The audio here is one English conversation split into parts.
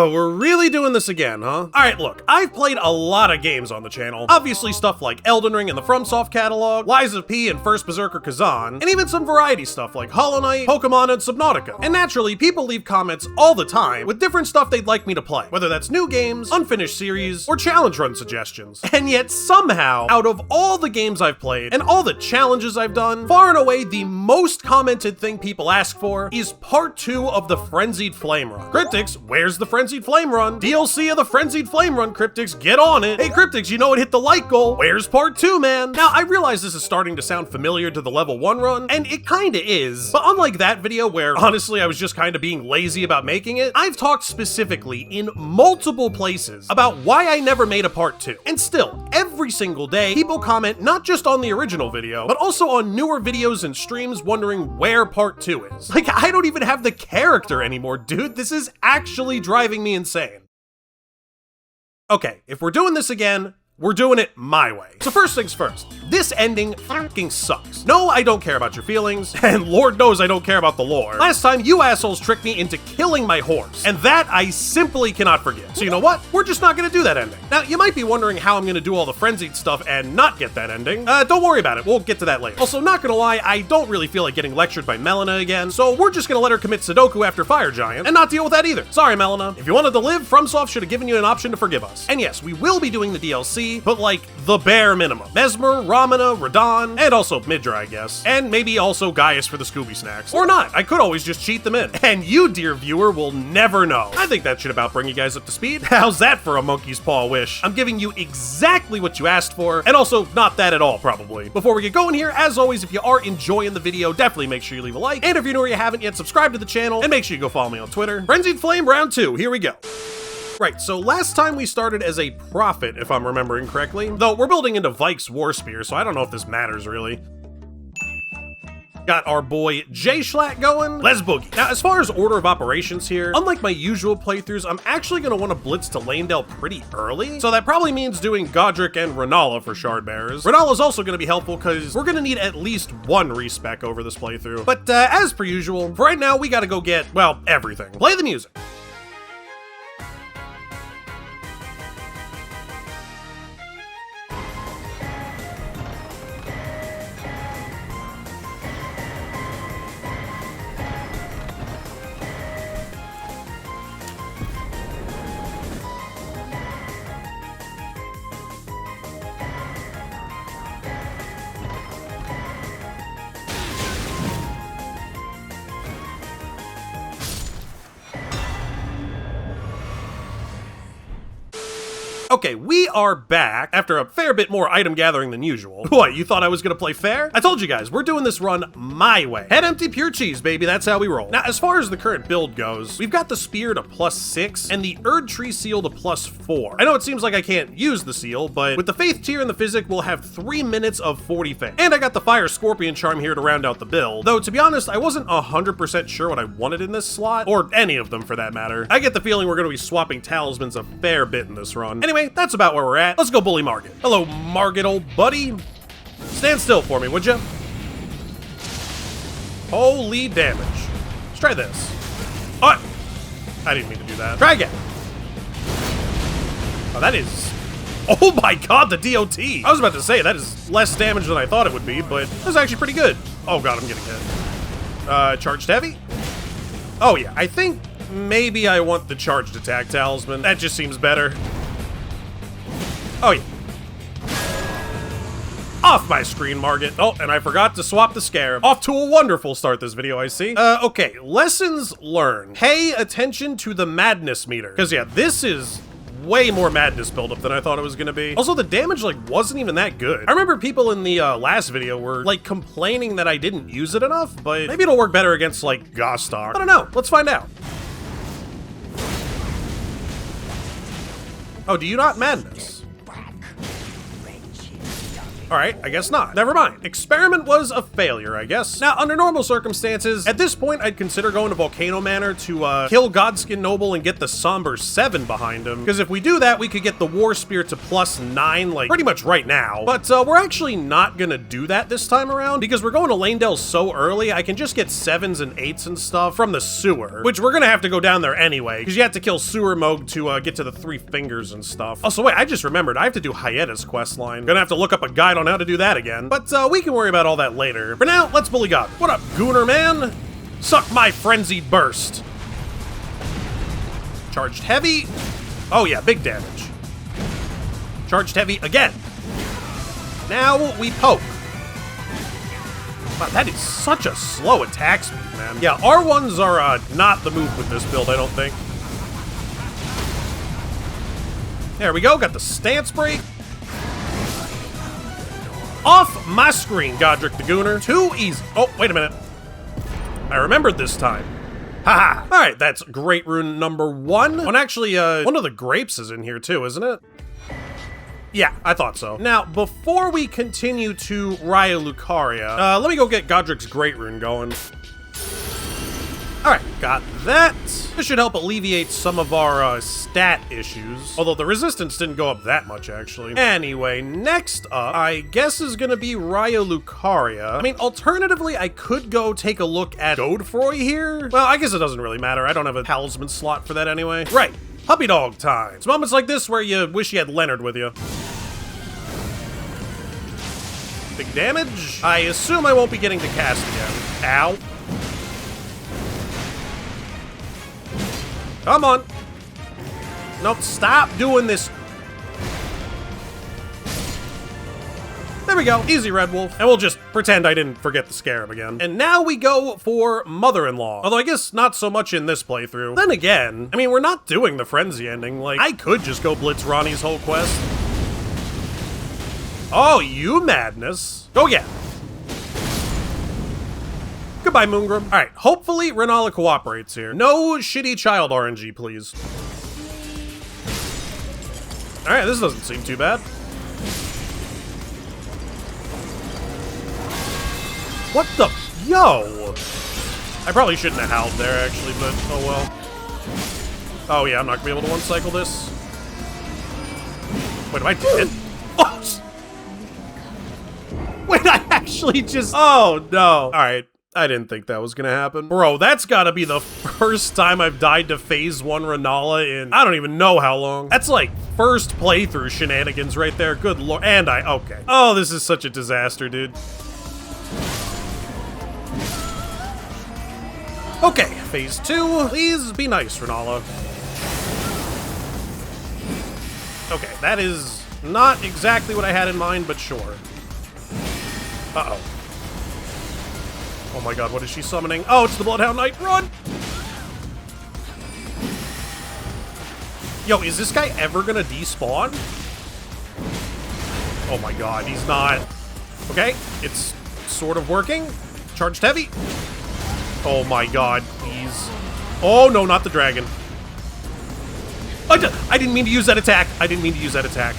So we're really doing this again, huh? Alright, look, I've played a lot of games on the channel. Obviously stuff like Elden Ring and the FromSoft catalog, Lies of P and First Berserker Kazan, and even some variety stuff like Hollow Knight, Pokemon, and Subnautica. And naturally, people leave comments all the time with different stuff they'd like me to play, whether that's new games, unfinished series, or challenge run suggestions. And yet somehow, out of all the games I've played and all the challenges I've done, far and away the most commented thing people ask for is part 2 of the Frenzied Flame Run. Kryptix, where's the Frenzied Flame Run? DLC of the Frenzied Flame Run, Kryptix, get on it. Hey Kryptix, you know it hit the like goal. Where's part 2, man? Now, I realize this is starting to sound familiar to the level 1 run, and it kinda is, but unlike that video where honestly I was just kinda being lazy about making it, I've talked specifically in multiple places about why I never made a part 2. And still, every single day, people comment not just on the original video, but also on newer videos and streams wondering where part 2 is. Like, I don't even have the character anymore, dude. This is actually driving me insane. Okay, if we're doing this again, we're doing it my way. So first things first, this ending fucking sucks. No, I don't care about your feelings, and Lord knows I don't care about the lore. Last time, you assholes tricked me into killing my horse, and that I simply cannot forget. So you know what? We're just not gonna do that ending. Now, you might be wondering how I'm gonna do all the frenzied stuff and not get that ending. Don't worry about it, we'll get to that later. Also, not gonna lie, I don't really feel like getting lectured by Melina again, so we're just gonna let her commit Sudoku after Fire Giant, and not deal with that either. Sorry, Melina. If you wanted to live, FromSoft should have given you an option to forgive us. And yes, we will be doing the DLC, but like, the bare minimum. Mesmer, Ramana, Radon, and also Midra, I guess. And maybe also Gaius for the Scooby snacks. Or not, I could always just cheat them in. And you, dear viewer, will never know. I think that should about bring you guys up to speed. How's that for a monkey's paw wish? I'm giving you exactly what you asked for, and also not that at all, probably. Before we get going here, as always, if you are enjoying the video, definitely make sure you leave a like. And if you're new or you haven't yet, subscribe to the channel, and make sure you go follow me on Twitter. Frenzied Flame Round 2, here we go. Right, so last time we started as a prophet, if I'm remembering correctly. Though, we're building into Vikes War Spear, so I don't know if this matters, really. Got our boy J-Schlatt going. Let's boogie. Now, as far as order of operations here, unlike my usual playthroughs, I'm actually going to want to blitz to Lanedale pretty early. So that probably means doing Godric and Renala for Shard Bearers. Renala's also going to be helpful because we're going to need at least one respec over this playthrough. But as per usual, for right now, we got to go get, well, everything. Play the music. Okay, we are back after a fair bit more item gathering than usual. What, you thought I was gonna play fair? I told you guys, we're doing this run my way. Head empty, pure cheese, baby, that's how we roll. Now, as far as the current build goes, we've got the spear to +6 and the Erd Tree seal to +4. I know it seems like I can't use the seal, but with the Faith tier and the Physic, we'll have 3 minutes of 40 Faith. And I got the Fire Scorpion charm here to round out the build. Though, to be honest, I wasn't 100% sure what I wanted in this slot, or any of them for that matter. I get the feeling we're gonna be swapping talismans a fair bit in this run. Anyway, that's about where we're at. Let's go bully Margit. Hello, Margit, old buddy. Stand still for me, would ya? Holy damage. Let's try this. Oh, I didn't mean to do that. Try again. Oh, that is... Oh my god, the DOT. I was about to say, that is less damage than I thought it would be, but that's actually pretty good. Oh god, I'm getting hit. Charged heavy? Oh yeah, I think maybe I want the charged attack talisman. That just seems better. Oh yeah. Off my screen, Margit. Oh, and I forgot to swap the Scarab. Off to a wonderful start this video, I see. Okay, lessons learned. Pay attention to the madness meter. Because yeah, this is way more madness buildup than I thought it was gonna be. Also, the damage, like, wasn't even that good. I remember people in the last video were, like, complaining that I didn't use it enough, but maybe it'll work better against, like, Gostar. I don't know. Let's find out. Oh, do you not madness? All right, I guess not. Never mind. Experiment was a failure, I guess. Now, under normal circumstances, at this point, I'd consider going to Volcano Manor to kill Godskin Noble and get the Somber 7 behind him. Because if we do that, we could get the War Spear to +9, like, pretty much right now. But we're actually not gonna do that this time around, because we're going to Lanedale so early, I can just get 7s and 8s and stuff from the sewer, which we're gonna have to go down there anyway, because you have to kill Sewer Moog to get to the 3 fingers and stuff. Also, wait, I just remembered, I have to do Hayeda's questline. Gonna have to look up a guide on how to do that again. But we can worry about all that later. For now, let's bully God. What up, Gooner man? Suck my frenzied burst. Charged heavy. Oh yeah, big damage. Charged heavy again. Now we poke. Wow, that is such a slow attack speed, man. Yeah, R1s are not the move with this build, I don't think. There we go, got the stance break. Off my screen, Godric the Gooner. Too easy. Oh, wait a minute. I remembered this time. Haha. All right, that's great rune number 1. And actually, one of the grapes is in here too, isn't it? Yeah, I thought so. Now, before we continue to Raya Lucaria, let me go get Godric's great rune going. All right, got that. This should help alleviate some of our stat issues. Although the resistance didn't go up that much, actually. Anyway, next up, I guess is gonna be Raya Lucaria. I mean, alternatively, I could go take a look at Godefroy here. Well, I guess it doesn't really matter. I don't have a talisman slot for that anyway. Right, puppy dog time. It's moments like this where you wish you had Leonard with you. Big damage. I assume I won't be getting to cast again. Ow. Come on. Nope, stop doing this. There we go, easy Red Wolf. And we'll just pretend I didn't forget the Scarab again. And now we go for Mother-in-Law. Although I guess not so much in this playthrough. Then again, I mean, we're not doing the Frenzy ending. Like, I could just go blitz Ronnie's whole quest. Oh, you madness. Go again. Goodbye, Moongrim. All right, hopefully Renala cooperates here. No shitty child RNG, please. All right, this doesn't seem too bad. What the? Yo! I probably shouldn't have howled there, actually, but oh well. Oh yeah, I'm not gonna be able to one-cycle this. Wait, am I dead? Oh! Wait, I actually just... Oh, no. All right. I didn't think that was gonna happen. Bro, that's gotta be the first time I've died to Phase 1 Renala in I don't even know how long. That's like first playthrough shenanigans right there. Good lord. And okay. Oh, this is such a disaster, dude. Okay, Phase 2. Please be nice, Renala. Okay, that is not exactly what I had in mind, but sure. Uh-oh. Oh my god, what is she summoning? Oh, it's the Bloodhound Knight, run! Yo, is this guy ever gonna despawn? Oh my god, he's not. Okay, it's sort of working. Charged heavy. Oh my god, please. Oh no, not the dragon. I didn't mean to use that attack. I didn't mean to use that attack.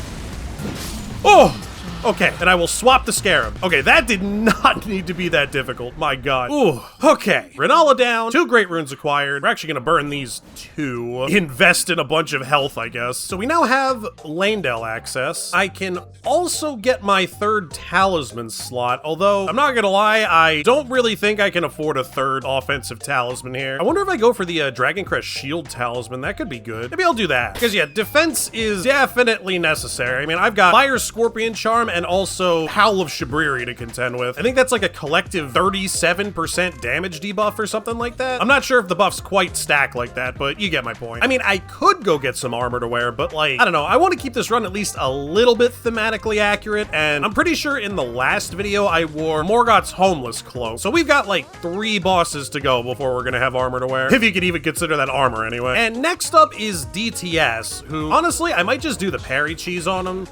Oh! Okay, and I will swap the Scarab. Okay, that did not need to be that difficult. My god. Ooh. Okay, Renala down. 2 great runes acquired. We're actually gonna burn these 2. Invest in a bunch of health, I guess. So we now have Lanedale access. I can also get my 3rd talisman slot, although I'm not gonna lie, I don't really think I can afford a 3rd offensive talisman here. I wonder if I go for the Dragon Crest Shield talisman. That could be good. Maybe I'll do that. Because yeah, defense is definitely necessary. I mean, I've got Fire Scorpion Charm and also Howl of Shabriri to contend with. I think that's like a collective 37% damage debuff or something like that. I'm not sure if the buffs quite stack like that, but you get my point. I mean, I could go get some armor to wear, but like, I don't know. I want to keep this run at least a little bit thematically accurate, and I'm pretty sure in the last video I wore Morgoth's Homeless Cloak. So we've got like 3 bosses to go before we're gonna have armor to wear, if you could even consider that armor anyway. And next up is DTS, who honestly, I might just do the parry cheese on him.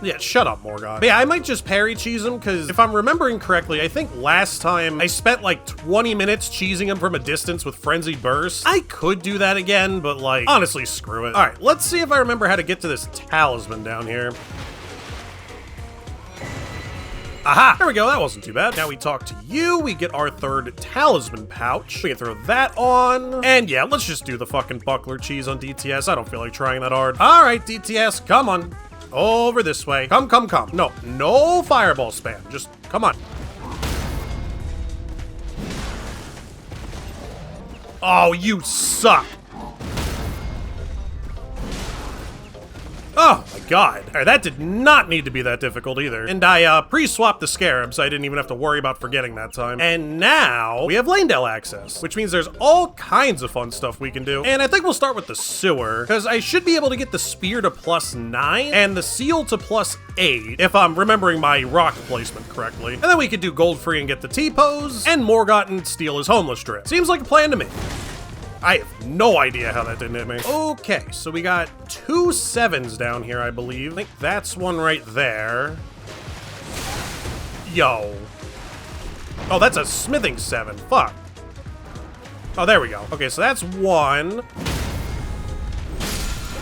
Yeah, shut up, Morgoth. But yeah, I might just parry cheese him, because if I'm remembering correctly, I think last time I spent like 20 minutes cheesing him from a distance with Frenzied Burst. I could do that again, but like, honestly, screw it. All right, let's see if I remember how to get to this talisman down here. Aha! There we go, that wasn't too bad. Now we talk to you, we get our third talisman pouch. We can throw that on. And yeah, let's just do the fucking buckler cheese on DTS. I don't feel like trying that hard. All right, DTS, come on. Over this way. Come, come, come. No, no fireball spam. Just come on. Oh, you suck. Oh my god. All right, that did not need to be that difficult either. And I pre-swapped the scarab, so I didn't even have to worry about forgetting that time. And now we have Lanedale access, which means there's all kinds of fun stuff we can do. And I think we'll start with the sewer, because I should be able to get the spear to +9 and the seal to +8, if I'm remembering my rock placement correctly. And then we could do gold free and get the T-pose, and Morgott and steal his homeless drip. Seems like a plan to me. I have no idea how that didn't hit me. Okay, so we got 2 7s down here, I believe. I think that's one right there. Yo. Oh, that's a smithing 7. Fuck. Oh, there we go. Okay, so that's 1.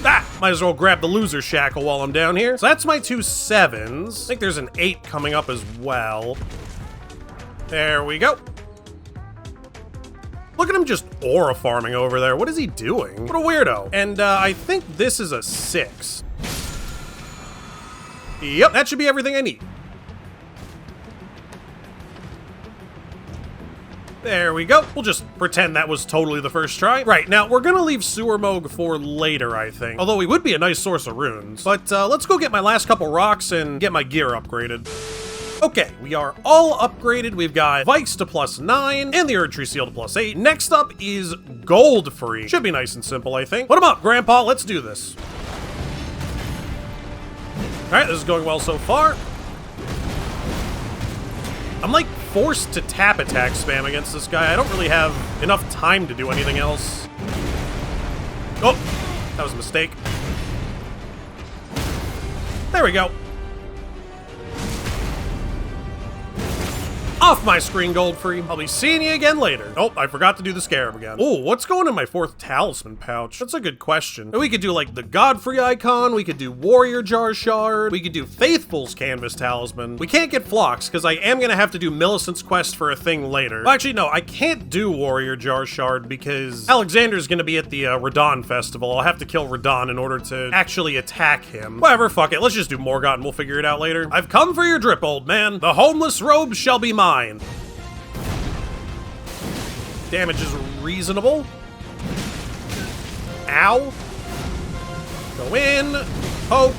Ah! Might as well grab the loser shackle while I'm down here. So that's my 2 7s. I think there's an 8 coming up as well. There we go. Look at him just aura farming over there. What is he doing? What a weirdo. And I think this is a 6. Yep, that should be everything I need. There we go. We'll just pretend that was totally the first try. Right, now we're gonna leave Sewer Moog for later, I think. Although he would be a nice source of runes. But let's go get my last couple rocks and get my gear upgraded. Okay, we are all upgraded. We've got Vikes to +9 and the Erdtree Seal to +8. Next up is gold free. Should be nice and simple, I think. Put him up, Grandpa. Let's do this. All right, this is going well so far. I'm like forced to tap attack spam against this guy. I don't really have enough time to do anything else. Oh, that was a mistake. There we go. Off my screen, gold free. I'll be seeing you again later. Oh, I forgot to do the scarab again. Oh, what's going in my 4th talisman pouch? That's a good question. We could do like the Godfrey icon. We could do Warrior Jar Shard. We could do Faithful's canvas talisman. We can't get Phlox because I am gonna have to do Millicent's quest for a thing later. Well, actually, no, I can't do Warrior Jar Shard because Alexander's gonna be at the Radon festival. I'll have to kill Radon in order to actually attack him. Whatever, fuck it. Let's just do Morgott and we'll figure it out later. I've come for your drip, old man. The homeless robe shall be mine. Damage is reasonable. Ow. Go in. Poke.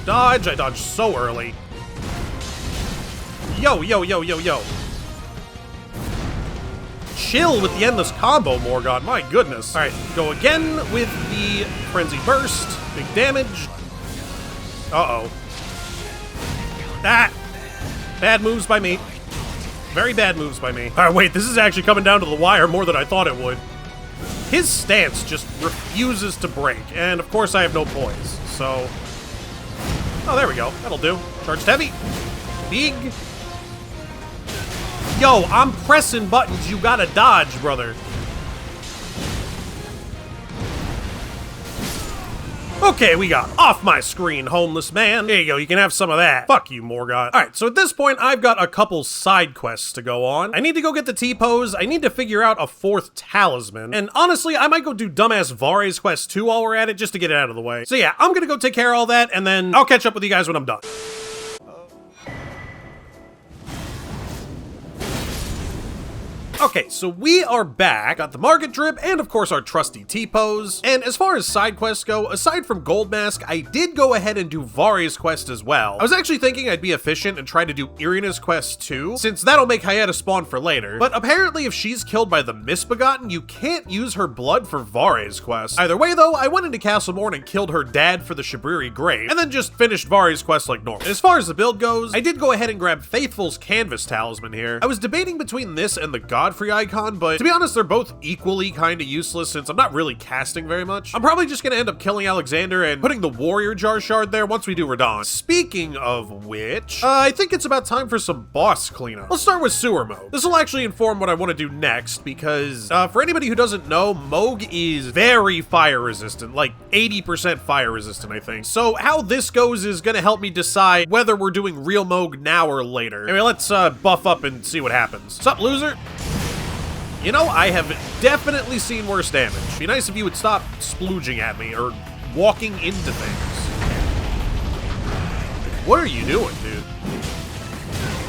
Dodge. I dodged so early. Yo, yo, yo, yo, yo. Chill with the endless combo, Morgott. My goodness. All right, go again with the Frenzy Burst. Big damage. Uh-oh. Ah. Bad moves by me. Very bad moves by me. All right, wait, this is actually coming down to the wire more than I thought it would. His stance just refuses to break, and of course I have no poise, so... Oh, there we go. That'll do. Charged heavy. Big. Yo, I'm pressing buttons. You gotta dodge, brother. Okay, we got off my screen, homeless man. There you go, you can have some of that. Fuck you, Morgott. All right, so at this point, I've got a couple side quests to go on. I need to go get the T-pose. I need to figure out a 4th talisman. And honestly, I might go do dumbass Vare's quest too while we're at it, just to get it out of the way. So yeah, I'm gonna go take care of all that, and then I'll catch up with you guys when I'm done. Okay, so we are back. Got the Market Drip and of course our trusty T-pose. And as far as side quests go, aside from Gold Mask, I did go ahead and do Vare's quest as well. I was actually thinking I'd be efficient and try to do Irina's quest too, since that'll make Hyetta spawn for later. But apparently if she's killed by the Misbegotten, you can't use her blood for Vare's quest. Either way though, I went into Castlemorn and killed her dad for the Shabriri grave, and then just finished Vare's quest like normal. As far as the build goes, I did go ahead and grab Faithful's canvas talisman here. I was debating between this and the God Godfrey icon, but to be honest, they're both equally kind of useless since I'm not really casting very much. I'm probably just gonna end up killing Alexander and putting the warrior jar shard there once we do Radahn. Speaking of which, I think it's about time for some boss cleanup. Let's start with sewer mode. This will actually inform what I want to do next because for anybody who doesn't know, Mohg is very fire resistant, like 80% fire resistant, I think. So how this goes is gonna help me decide whether we're doing real Mohg now or later. Anyway, let's buff up and see what happens. Sup, loser? You know, I have definitely seen worse damage. Be nice if you would stop splooging at me or walking into things. What are you doing, dude?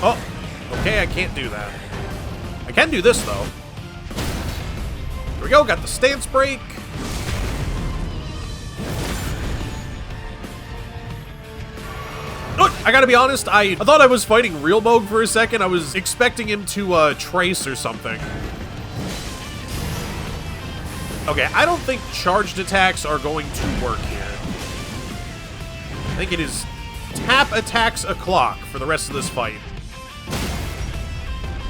Oh, okay, I can't do that. I can do this, though. Here we go, got the stance break. Look, I gotta be honest, I thought I was fighting real Mohg for a second. I was expecting him to trace or something. Okay, I don't think charged attacks are going to work here. I think it is tap attacks o'clock for the rest of this fight.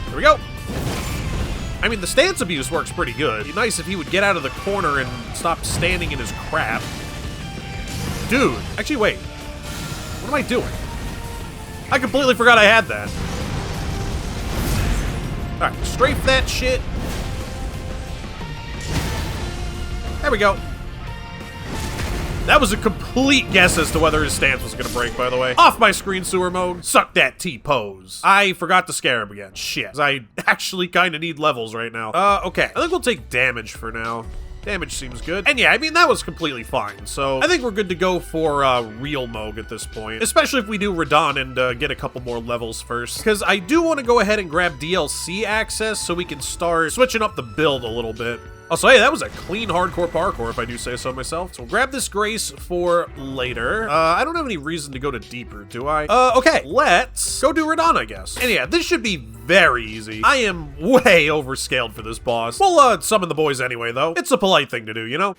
Here we go. I mean, the stance abuse works pretty good. It'd be nice if he would get out of the corner and stop standing in his crap. Dude, actually, wait. What am I doing? I completely forgot I had that. Alright, strafe that shit. There we go. That was a complete guess as to whether his stance was gonna break, by the way. Off my screen, sewer mode. Suck that T-pose. I forgot to scare him again. Shit. 'Cause I actually kind of need levels right now. Okay. I think we'll take damage for now. Damage seems good. And yeah, I mean, that was completely fine. So I think we're good to go for real Mohg at this point. Especially if we do Radahn and get a couple more levels first. Because I do want to go ahead and grab DLC access so we can start switching up the build a little bit. Also, hey, that was a clean hardcore parkour, if I do say so myself. So we'll grab this Grace for later. I don't have any reason to go to deeper, do I? Okay, let's go do Radahn, I guess. And yeah, this should be very easy. I am way overscaled for this boss. We'll summon the boys anyway, though. It's a polite thing to do, you know?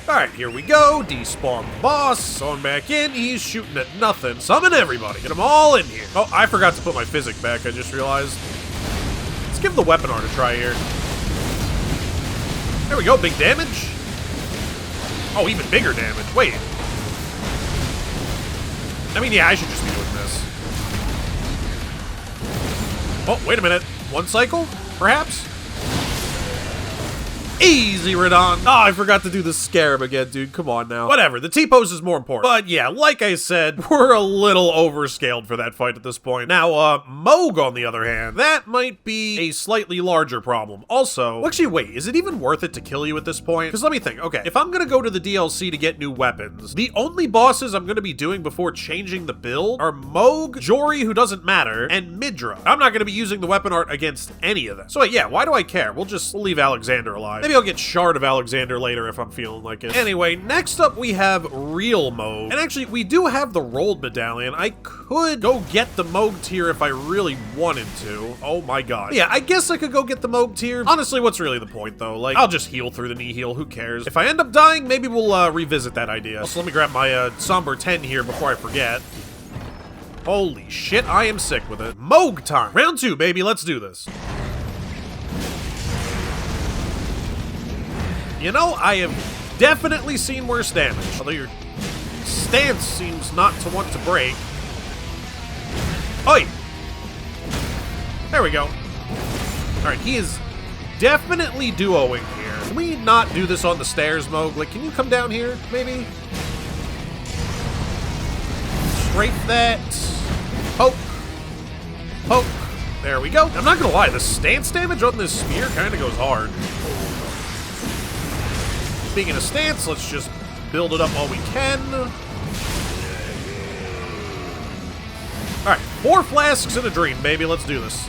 Alright, here we go. Despawn the boss. Going back in. He's shooting at nothing. Summon everybody. Get them all in here. Oh, I forgot to put my physic back, I just realized. Let's give the weapon art a try here. There we go, big damage. Oh, even bigger damage. Wait. I mean, yeah, I should just be doing this. Oh, wait a minute. One cycle, perhaps? Easy, Radahn. Oh, I forgot to do the scarab again, dude. Come on now. Whatever, the T-pose is more important. But yeah, like I said, we're a little overscaled for that fight at this point. Now, Mohg, on the other hand, that might be a slightly larger problem. Also, actually, wait, is it even worth it to kill you at this point? Because let me think. Okay, if I'm gonna go to the DLC to get new weapons, the only bosses I'm gonna be doing before changing the build are Mohg, Jory, who doesn't matter, and Midra. I'm not gonna be using the weapon art against any of them. So yeah, why do I care? We'll leave Alexander alive. Maybe I'll get Shard of Alexander later if I'm feeling like it. Anyway, next up we have real Mohg. And actually, we do have the rolled medallion. I could go get the Mohg tier if I really wanted to. Oh my god. Yeah, I guess I could go get the Mohg tier. Honestly, what's really the point though? Like, I'll just heal through the knee heal. Who cares? If I end up dying, maybe we'll revisit that idea. Also, let me grab my Somber 10 here before I forget. Holy shit, I am sick with it. Mohg time. Round 2, baby. Let's do this. You know, I have definitely seen worse damage, although your stance seems not to want to break. Oi! There we go. Alright, he is definitely duoing here. Can we not do this on the stairs, Mohg? Like, can you come down here, maybe? Strafe that. Poke. Poke. There we go. I'm not gonna lie, the stance damage on this spear kind of goes hard. Speaking of stance, let's just build it up while we can. Alright, 4 flasks in a dream, baby. Let's do this.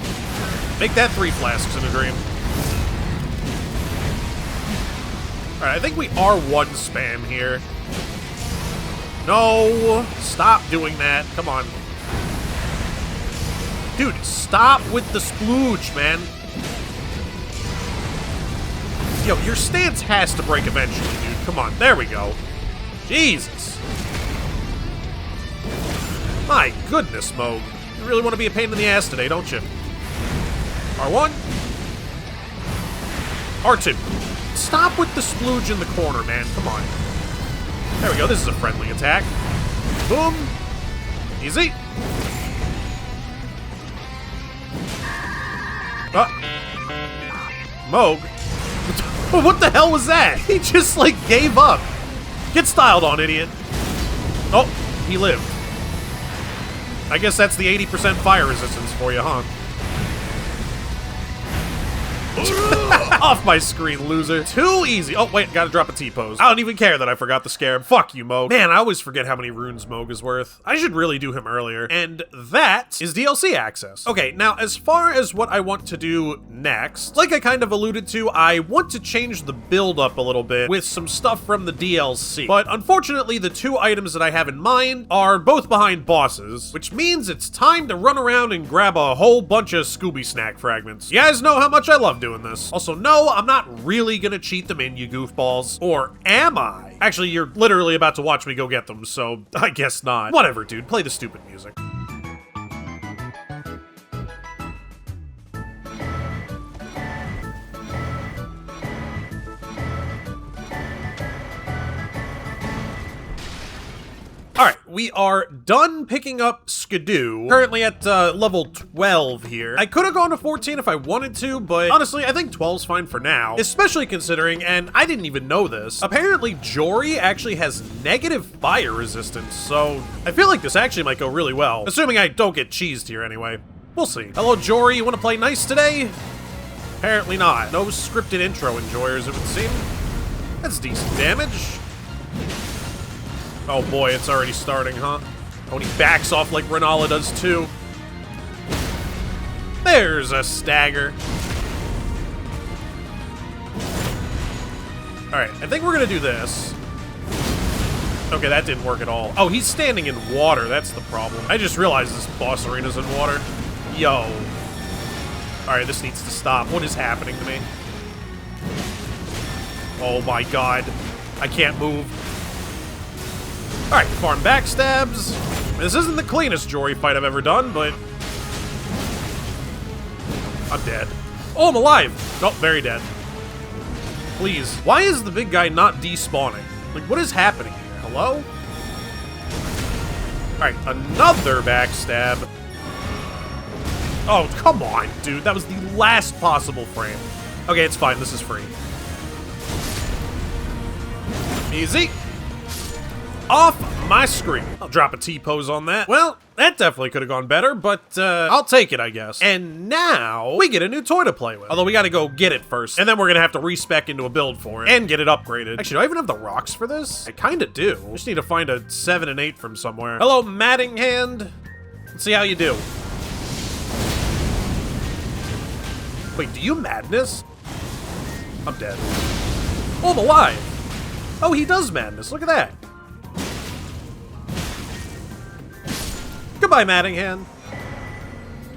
Make that 3 flasks in a dream. Alright, I think we R1 spam here. No! Stop doing that. Come on. Dude, stop with the splooge, man. Yo, your stance has to break eventually, dude. Come on, there we go. Jesus. My goodness, Mohg. You really want to be a pain in the ass today, don't you? R1. R2. Stop with the splooge in the corner, man. Come on. There we go. This is a friendly attack. Boom. Easy. Moog. What the hell was that? He just, like, gave up. Get styled on, idiot. Oh, he lived. I guess that's the 80% fire resistance for you, huh? Off my screen, loser. Too easy. Oh, wait, gotta drop a T-pose. I don't even care that I forgot to scare him. Fuck you, Moog. Man, I always forget how many runes Moog is worth. I should really do him earlier. And that is DLC access. Okay, now, as far as what I want to do next, like I kind of alluded to, I want to change the build up a little bit with some stuff from the DLC. But unfortunately, the two items that I have in mind are both behind bosses, which means it's time to run around and grab a whole bunch of Scooby Snack fragments. You guys know how much I love doing this. Also, no, I'm not really gonna cheat them in, you goofballs. Or am I? Actually, you're literally about to watch me go get them, so I guess not. Whatever, dude. Play the stupid music. Alright, we are done picking up Skidoo. Currently at level 12 here. I could have gone to 14 if I wanted to, but honestly, I think 12's fine for now. Especially considering, and I didn't even know this, apparently Jory actually has negative fire resistance, so I feel like this actually might go really well. Assuming I don't get cheesed here anyway. We'll see. Hello, Jory, you want to play nice today? Apparently not. No scripted intro enjoyers, it would seem. That's decent damage. Oh boy, it's already starting, huh? Oh, and he backs off like Renala does too. There's a stagger. Alright, I think we're gonna do this. Okay, that didn't work at all. Oh, he's standing in water, that's the problem. I just realized this boss arena's in water. Yo. Alright, this needs to stop. What is happening to me? Oh my god. I can't move. Alright, farm backstabs. This isn't the cleanest Jory fight I've ever done, but I'm dead. Oh, I'm alive! Oh, very dead. Please. Why is the big guy not despawning? Like, what is happening here? Hello? Alright, another backstab. Oh, come on, dude. That was the last possible frame. Okay, it's fine. This is free. Easy. Off my screen. I'll drop a T-pose on that. Well, that definitely could have gone better, but I'll take it, I guess. And now we get a new toy to play with. Although we gotta go get it first, and then we're gonna have to respec into a build for it and get it upgraded. Actually, do I even have the rocks for this? I kinda do. Just need to find a 7 and 8 from somewhere. Hello, Matting Hand. Let's see how you do. Wait, do you madness? I'm dead. Oh, I'm alive. Oh, he does madness. Look at that. Goodbye, Mattingham.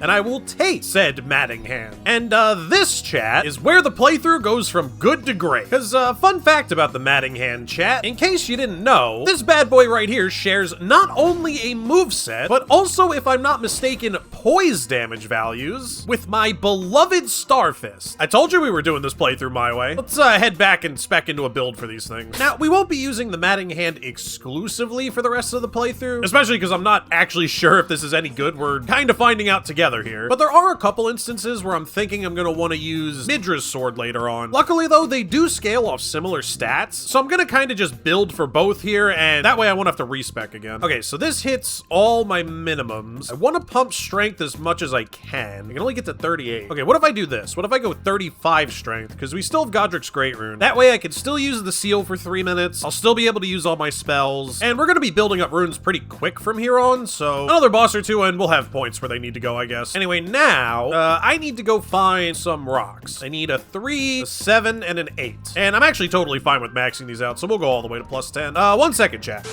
And I will take said Mattingham. And this chat is where the playthrough goes from good to great. Because fun fact about the Mattingham chat, in case you didn't know, this bad boy right here shares not only a moveset, but also, if I'm not mistaken, poise damage values with my beloved Starfist. I told you we were doing this playthrough my way. Let's head back and spec into a build for these things. Now, we won't be using the Mattingham exclusively for the rest of the playthrough, especially because I'm not actually sure if this is any good. We're kind of finding out together here. But there are a couple instances where I'm thinking I'm gonna want to use Midra's sword later on. Luckily though, they do scale off similar stats, so I'm gonna kind of just build for both here, and that way I won't have to respec again. Okay, so this hits all my minimums. I want to pump strength as much as I can. I can only get to 38. Okay, what if I do this? What if I go 35 strength? Because we still have Godric's Great Rune. That way I can still use the seal for 3 minutes. I'll still be able to use all my spells, and we're gonna be building up runes pretty quick from here on, so another boss or two and we'll have points where they need to go, I guess. Anyway, now, I need to go find some rocks. I need a 3, a 7, and an 8. And I'm actually totally fine with maxing these out, so we'll go all the way to plus 10. 1 second, chat.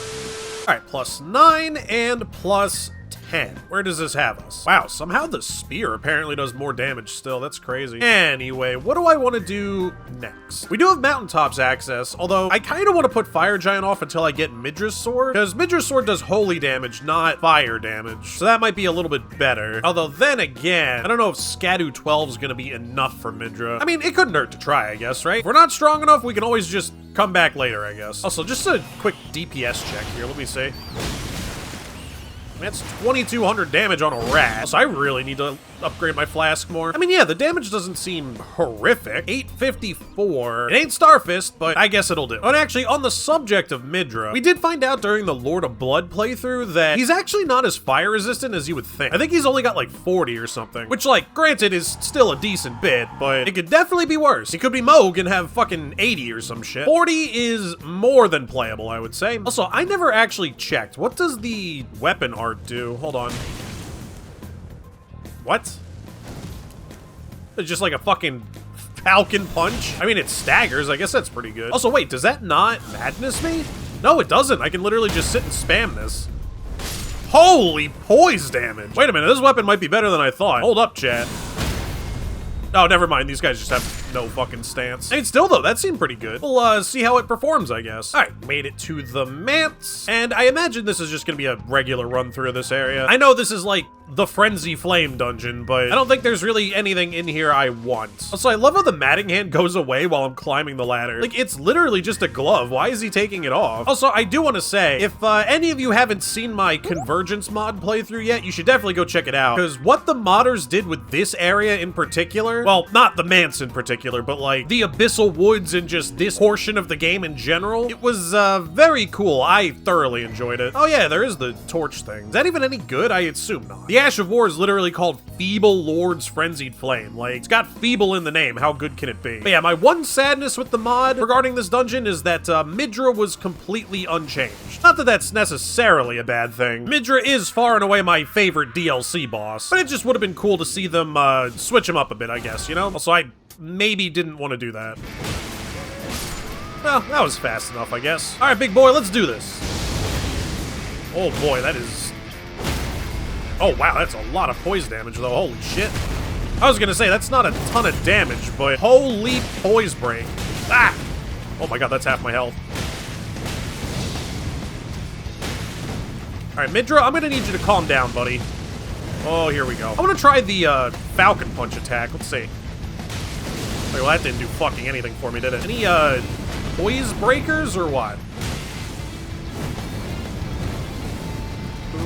All right, plus 9 and plus 10. Where does this have us? Wow, somehow the spear apparently does more damage still. That's crazy. Anyway, what do I want to do next? We do have mountaintops access, although I kind of want to put Fire Giant off until I get Midra's sword, because Midra's sword does holy damage, not fire damage. So that might be a little bit better. Although then again, I don't know if Scadu 12 is going to be enough for Midra. I mean, it couldn't hurt to try, I guess, right? If we're not strong enough, we can always just come back later, I guess. Also, just a quick DPS check here. Let me see. That's 2,200 damage on a rat. So I really need to upgrade my flask more. I mean, yeah, the damage doesn't seem horrific. 854. It ain't Starfist, but I guess it'll do. And actually, on the subject of Midra, we did find out during the Lord of Blood playthrough that he's actually not as fire resistant as you would think. I think he's only got like 40 or something, which, like, granted is still a decent bit, but it could definitely be worse. He could be Moog and have fucking 80 or some shit. 40 is more than playable, I would say. Also, I never actually checked. What does the weapon art do? Hold on. What? It's just like a fucking falcon punch? I mean, it staggers. I guess that's pretty good. Also, wait, does that not madness me? No, it doesn't. I can literally just sit and spam this. Holy poise damage. Wait a minute, this weapon might be better than I thought. Hold up, chat. Oh, never mind. These guys just have no fucking stance. And still, though, that seemed pretty good. We'll see how it performs, I guess. All right, made it to the manse. And I imagine this is just going to be a regular run through of this area. I know this is like the Frenzy Flame dungeon, but I don't think there's really anything in here I want. Also, I love how the matting hand goes away while I'm climbing the ladder. Like, it's literally just a glove. Why is he taking it off? Also, I do want to say, if any of you haven't seen my Convergence mod playthrough yet, you should definitely go check it out. Because what the modders did with this area in particular, well, not the manse in particular, but like the Abyssal Woods and just this portion of the game in general, it was very cool. I thoroughly enjoyed it. Oh yeah, there is the torch thing. Is that even any good? I assume not. The Ash of War is literally called Feeble Lord's Frenzied Flame. Like, it's got feeble in the name. How good can it be? But yeah, my one sadness with the mod regarding this dungeon is that Midra was completely unchanged. Not that that's necessarily a bad thing. Midra is far and away my favorite DLC boss, but it just would have been cool to see them switch him up a bit, I guess, you know? Also, I maybe didn't want to do that. Well, that was fast enough, I guess. All right, big boy, let's do this. Oh boy, that is... Oh wow, that's a lot of poise damage though, holy shit. I was gonna say, that's not a ton of damage, but holy poise break. Ah! Oh my god, that's half my health. All right, Midra, I'm gonna need you to calm down, buddy. Oh, here we go. I wanna try the Falcon Punch attack, let's see. Wait, well that didn't do fucking anything for me, did it? Any poise breakers or what?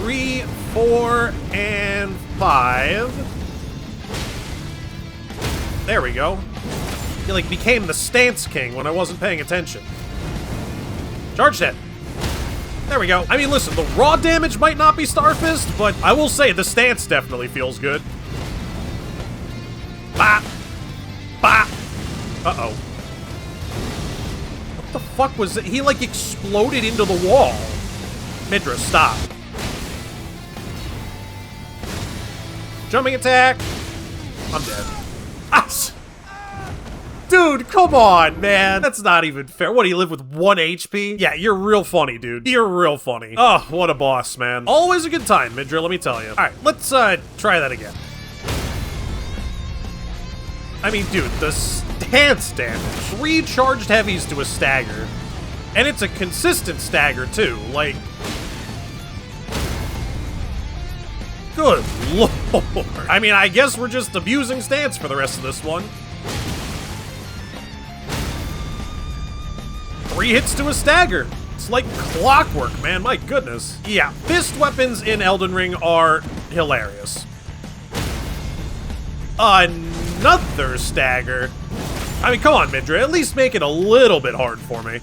3, 4, and 5. There we go. He like became the stance king when I wasn't paying attention. Charge that. There we go. I mean, listen, the raw damage might not be Starfist, but I will say the stance definitely feels good. Bop. Bop. Uh-oh. What the fuck was it? He like exploded into the wall. Midra, stop. Jumping attack. I'm dead. Dude, come on, man. That's not even fair. What, do you live with 1 HP? Yeah, you're real funny, dude. You're real funny. Oh, what a boss, man. Always a good time, Midra, let me tell you. All right, let's try that again. I mean, dude, the stance damage. 3 charged heavies to a stagger. And it's a consistent stagger, too. Like... Good lord. I mean, I guess we're just abusing stance for the rest of this one. 3 hits to a stagger. It's like clockwork, man. My goodness. Yeah, fist weapons in Elden Ring are hilarious. Another stagger. I mean, come on, Midra. At least make it a little bit hard for me.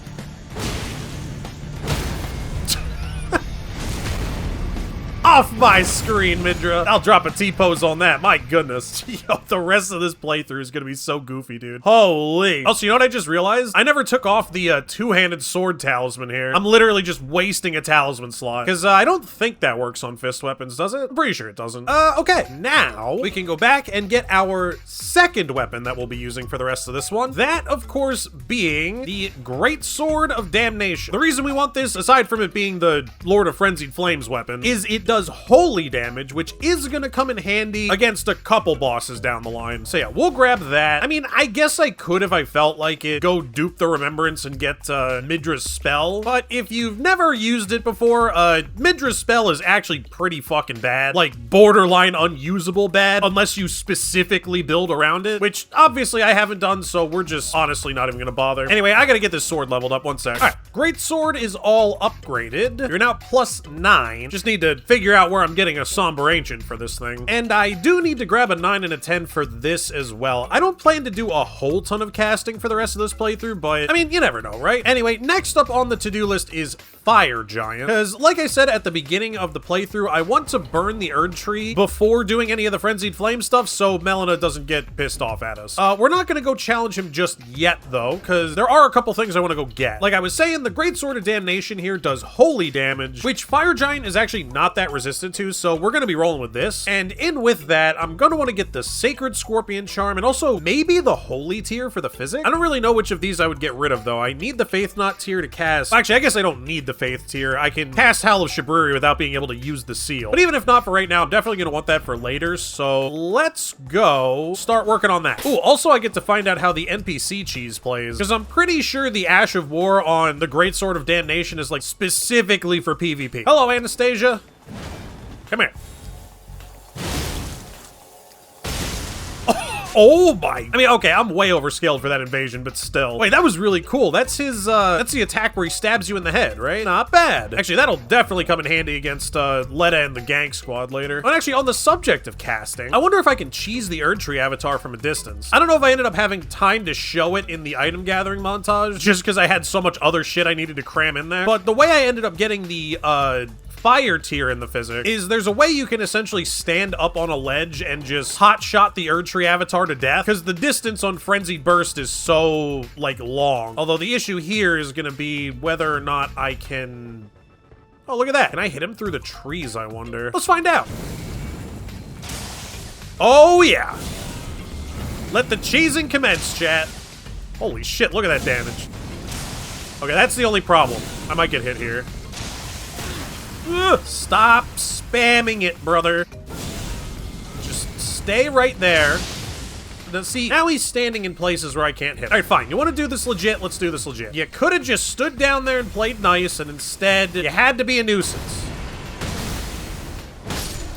Off my screen, Midra. I'll drop a T-pose on that. My goodness. Yo, the rest of this playthrough is gonna be so goofy, dude. Holy. Also, you know what I just realized? I never took off the two-handed sword talisman here. I'm literally just wasting a talisman slot. Because I don't think that works on fist weapons, does it? I'm pretty sure it doesn't. Okay. Now, we can go back and get our second weapon that we'll be using for the rest of this one. That, of course, being the Great Sword of Damnation. The reason we want this, aside from it being the Lord of Frenzied Flames weapon, is it does does holy damage, which is gonna come in handy against a couple bosses down the line. So yeah, we'll grab that. I mean, I guess I could, if I felt like it, go dupe the Remembrance and get Midra's spell. But if you've never used it before, Midra's spell is actually pretty fucking bad. Like, borderline unusable bad, unless you specifically build around it, which obviously I haven't done, so we're just honestly not even gonna bother. Anyway, I gotta get this sword leveled up. One sec. All right, great sword is all upgraded. You're now +9. Just need to figure out where I'm getting a Somber Ancient for this thing. And I do need to grab a 9 and a 10 for this as well. I don't plan to do a whole ton of casting for the rest of this playthrough, but I mean, you never know, right? Anyway, next up on the to-do list is Fire Giant, because like I said at the beginning of the playthrough, I want to burn the Erd Tree before doing any of the Frenzied Flame stuff so Melina doesn't get pissed off at us. We're not gonna go challenge him just yet though, because there are a couple things I want to go get. Like I was saying, the Great Sword of Damnation here does holy damage, which Fire Giant is actually not that resistant to, so we're gonna be rolling with this. And in with that, I'm gonna want to get the Sacred Scorpion Charm and also maybe the Holy Tier for the Physic. I don't really know which of these I would get rid of though. I need the Faith Knot tier to cast. Actually, I guess I don't need the Faith tier. I can cast Howl of Shibriri without being able to use the seal. But even if not for right now, I'm definitely gonna want that for later. So let's go start working on that. Ooh, also I get to find out how the NPC cheese plays, because I'm pretty sure the Ash of War on the Great Sword of Damnation is like specifically for PvP. Hello, Anastasia. Come here. Oh my, I mean, okay, I'm way overskilled for that invasion, but still. Wait, that was really cool. That's his, that's the attack where he stabs you in the head, right? Not bad. Actually, that'll definitely come in handy against, Leda and the gang squad later. And actually, on the subject of casting, I wonder if I can cheese the Erd Tree avatar from a distance. I don't know if I ended up having time to show it in the item gathering montage, just because I had so much other shit I needed to cram in there. But the way I ended up getting the, Fire tier in the Physic is there's a way you can essentially stand up on a ledge and just hot shot the Erd Tree avatar to death, because the distance on Frenzied Burst is so, like, long. Although the issue here is gonna be whether or not I can... Oh, look at that. Can I hit him through the trees, I wonder? Let's find out. Oh, yeah. Let the cheesing commence, chat. Holy shit, look at that damage. Okay, that's the only problem. I might get hit here. Ugh, stop spamming it, brother. Just stay right there. Now, see, now he's standing in places where I can't hit. All right, fine. You want to do this legit? Let's do this legit. You could have just stood down there and played nice, and instead, you had to be a nuisance.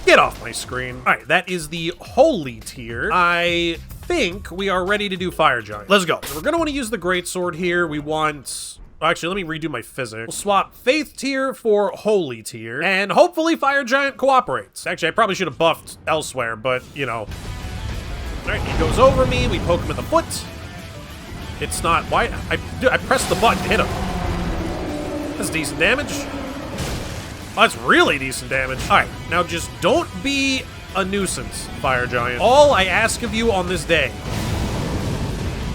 Get off my screen. All right, that is the Holy tier. I think we are ready to do Fire Giant. Let's go. So we're going to want to use the Great Sword here. We want... Actually, let me redo my Physic. We'll swap Faith tier for Holy tier, and hopefully Fire Giant cooperates. Actually, I probably should have buffed elsewhere, but, you know. All right, he goes over me. We poke him in the foot. It's not... Why? I pressed the button to hit him. That's decent damage. Oh, that's really decent damage. All right, now just don't be a nuisance, Fire Giant. All I ask of you on this day.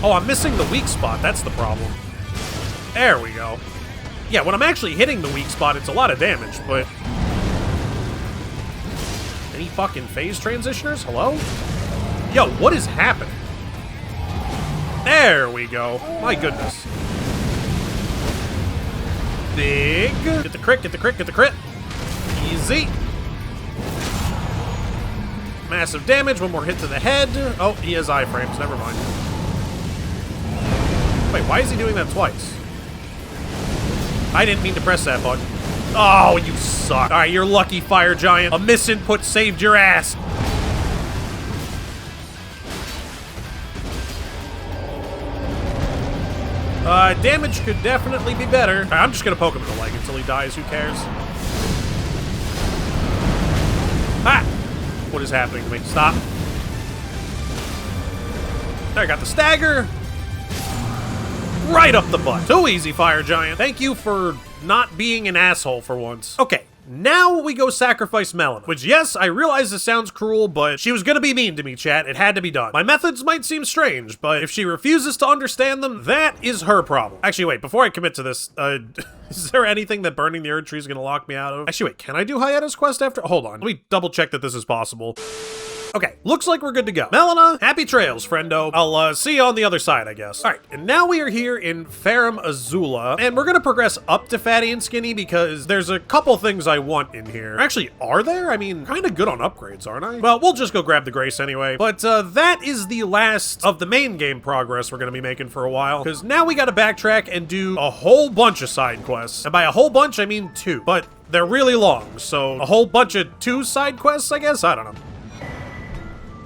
Oh, I'm missing the weak spot. That's the problem. There we go. Yeah, when I'm actually hitting the weak spot, it's a lot of damage, but... Any fucking phase transitioners? Hello? Yo, what is happening? There we go. My goodness. Big. Get the crit, get the crit, get the crit. Easy. Massive damage, one more hit to the head. Oh, he has iframes, never mind. Wait, why is he doing that twice? I didn't mean to press that button. Oh, you suck. All right, you're lucky, Fire Giant. A misinput saved your ass. Damage could definitely be better. All right, I'm just gonna poke him in the leg until he dies. Who cares? Ah! What is happening to me? Stop. There, I got the stagger. Right up the butt. Too easy, Fire Giant. Thank you for not being an asshole for once. Okay, now we go sacrifice Melina. Which, yes, I realize this sounds cruel, but she was gonna be mean to me, chat. It had to be done. My methods might seem strange, but if she refuses to understand them, that is her problem. Actually, wait, before I commit to this, is there anything that burning the Erd Tree is gonna lock me out of? Actually, wait, can I do Hayata's quest after? Hold on. Let me double check that this is possible. Okay, looks like we're good to go. Melina, happy trails, friendo. I'll see you on the other side, I guess. All right, and now we are here in Farum Azula, and we're gonna progress up to Fatty and Skinny because there's a couple things I want in here. Actually, are there? I mean, kind of good on upgrades, aren't I? Well, we'll just go grab the Grace anyway. But that is the last of the main game progress we're gonna be making for a while, because now we gotta backtrack and do a whole bunch of side quests. And by a whole bunch, I mean 2. But they're really long, so a whole bunch of 2 side quests, I guess? I don't know.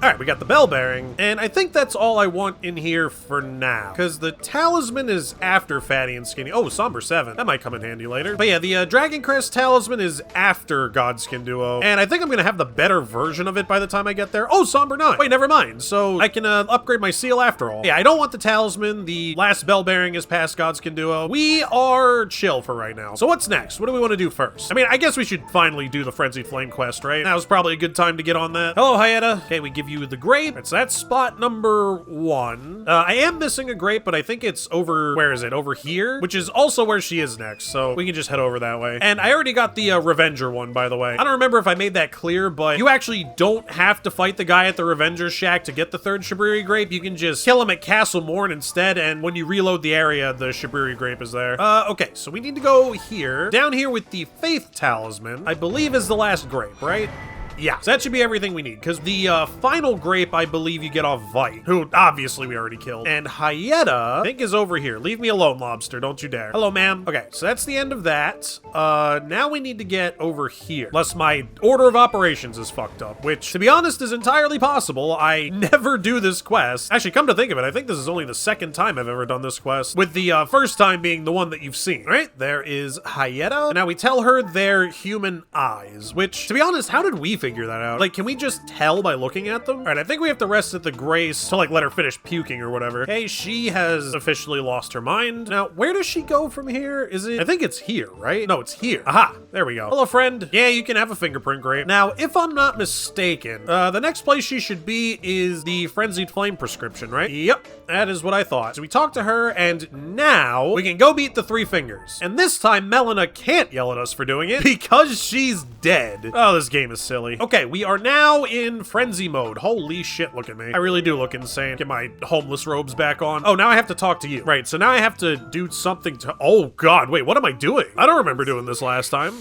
All right, we got the bell bearing, and I think that's all I want in here for now, because the talisman is after Fatty and Skinny. Oh, Somber 7. That might come in handy later. But yeah, the Dragon Crest talisman is after Godskin Duo, and I think I'm gonna have the better version of it by the time I get there. Oh, Somber 9. Wait, never mind. So I can upgrade my seal after all. Yeah, I don't want the talisman. The last bell bearing is past Godskin Duo. We are chill for right now. So what's next? What do we want to do first? I mean, I guess we should finally do the Frenzied Flame quest, right? That was probably a good time to get on that. Hello, Hyena. Okay, we give you the grape. It's that spot number 1. I am missing a grape, but I think it's over, where is it? Over here, which is also where she is next. So we can just head over that way. And I already got the Revenger one, by the way. I don't remember if I made that clear, but you actually don't have to fight the guy at the Revenger shack to get the 3rd Shibriri grape. You can just kill him at Castle Morn instead. And when you reload the area, the Shibriri grape is there. Okay, so we need to go here. Down here with the Faith Talisman, I believe is the last grape, right? Yeah, so that should be everything we need, because the final grape, I believe you get off Vite, who obviously we already killed. And Hyena, I think, is over here. Leave me alone, lobster. Don't you dare. Hello, ma'am. Okay, so that's the end of that. Now we need to get over here. Unless my order of operations is fucked up, which, to be honest, is entirely possible. I never do this quest. Actually, come to think of it, I think this is only the 2nd time I've ever done this quest, with the first time being the one that you've seen. All right, there is Hyena. And now we tell her they're human eyes, which, to be honest, how did we figure that out? Like, can we just tell by looking at them? All right, I think we have to rest at the Grace to, like, let her finish puking or whatever. Okay, she has officially lost her mind. Now, where does she go from here? Is it? I think it's here, right? No, it's here. Aha, there we go. Hello, friend. Yeah, you can have a fingerprint grape. Now, if I'm not mistaken, the next place she should be is the Frenzied Flame prescription, right? Yep, that is what I thought. So we talked to her, and now we can go beat the 3 fingers. And this time, Melina can't yell at us for doing it because she's dead. Oh, this game is silly. Okay, we are now in frenzy mode. Holy shit, look at me. I really do look insane. Get my homeless robes back on. Oh, now I have to talk to you. Right, so now I have to do something to... Oh, God, wait, what am I doing? I don't remember doing this last time.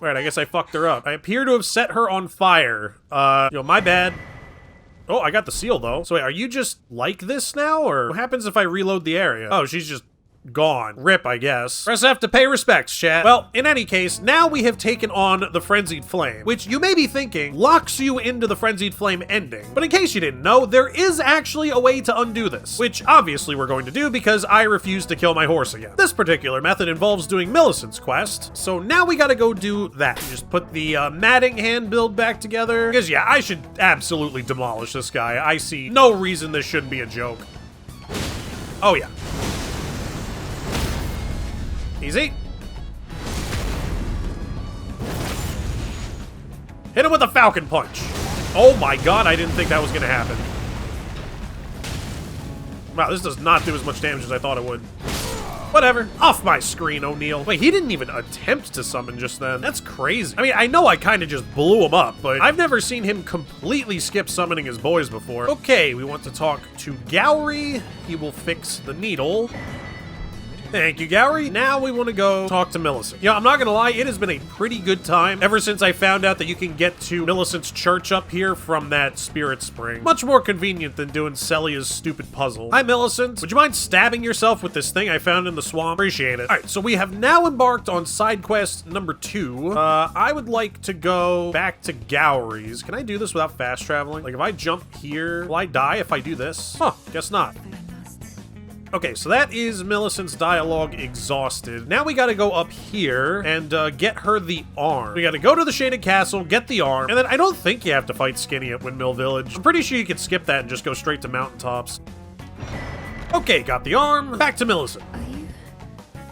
Right, I guess I fucked her up. I appear to have set her on fire. My bad. Oh, I got the seal, though. So wait, are you just like this now, or what happens if I reload the area? Oh, she's just... gone. Rip, I guess. Press F to pay respects, chat. Well, in any case, now we have taken on the Frenzied Flame, which you may be thinking locks you into the Frenzied Flame ending. But in case you didn't know, there is actually a way to undo this, which obviously we're going to do because I refuse to kill my horse again. This particular method involves doing Millicent's quest, so now we gotta go do that. Just put the matting hand build back together, because yeah, I should absolutely demolish this guy. I see no reason this shouldn't be a joke. Oh yeah. Easy. Hit him with a Falcon Punch. Oh my God, I didn't think that was gonna happen. Wow, this does not do as much damage as I thought it would. Whatever. Off my screen, O'Neal. Wait, he didn't even attempt to summon just then. That's crazy. I mean, I know I kind of just blew him up, but I've never seen him completely skip summoning his boys before. Okay, we want to talk to Gowry. He will fix the needle. Thank you, Gowry. Now we want to go talk to Millicent. Yeah, I'm not gonna lie, it has been a pretty good time ever since I found out that you can get to Millicent's church up here from that spirit spring. Much more convenient than doing Celia's stupid puzzle. Hi, Millicent. Would you mind stabbing yourself with this thing I found in the swamp? Appreciate it. All right, so we have now embarked on side quest number 2. I would like to go back to Gowry's. Can I do this without fast traveling? Like, if I jump here, will I die if I do this? Huh, guess not. Okay, so that is Millicent's dialogue exhausted. Now we gotta go up here and get her the arm. We gotta go to the Shaded Castle, get the arm, and then I don't think you have to fight Skinny at Windmill Village. I'm pretty sure you can skip that and just go straight to mountaintops. Okay, got the arm. Back to Millicent. Are you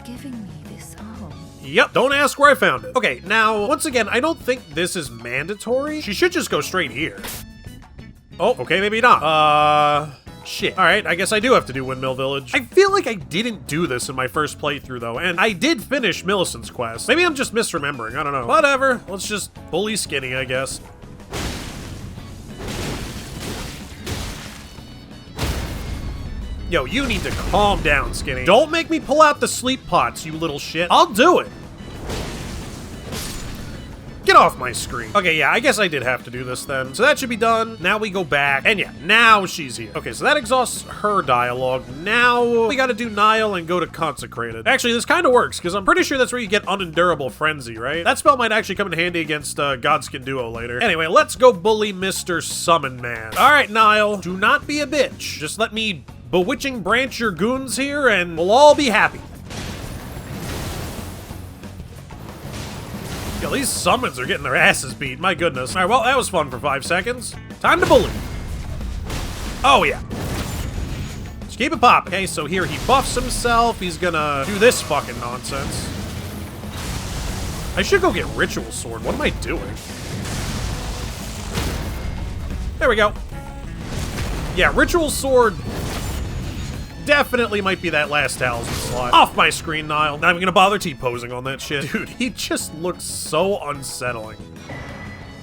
giving me this arm? Yep, don't ask where I found it. Okay, now, once again, I don't think this is mandatory. She should just go straight here. Oh, okay, maybe not. Shit. All right, I guess I do have to do Windmill Village. I feel like I didn't do this in my first playthrough, though, and I did finish Millicent's quest. Maybe I'm just misremembering. I don't know. Whatever. Let's just bully Skinny, I guess. Yo, you need to calm down, Skinny. Don't make me pull out the sleep pots, you little shit. I'll do it. Get off my screen. Okay, yeah, I guess I did have to do this then. So that should be done. Now we go back. And yeah, now she's here. Okay, so that exhausts her dialogue. Now we gotta do Nile and go to Consecrated. Actually, this kind of works, because I'm pretty sure that's where you get Unendurable Frenzy, right? That spell might actually come in handy against Godskin Duo later. Anyway, let's go bully Mr. Summon Man. All right, Nile, do not be a bitch. Just let me bewitching branch your goons here, and we'll all be happy. Yo, these summons are getting their asses beat. My goodness. All right, well, that was fun for 5 seconds. Time to bully. Oh, yeah. Just keep it popping. Okay, so here he buffs himself. He's gonna do this fucking nonsense. I should go get Ritual Sword. What am I doing? There we go. Yeah, Ritual Sword definitely might be that last talisman slot. Off my screen, Nile. Not even gonna bother T-posing on that shit. Dude, he just looks so unsettling.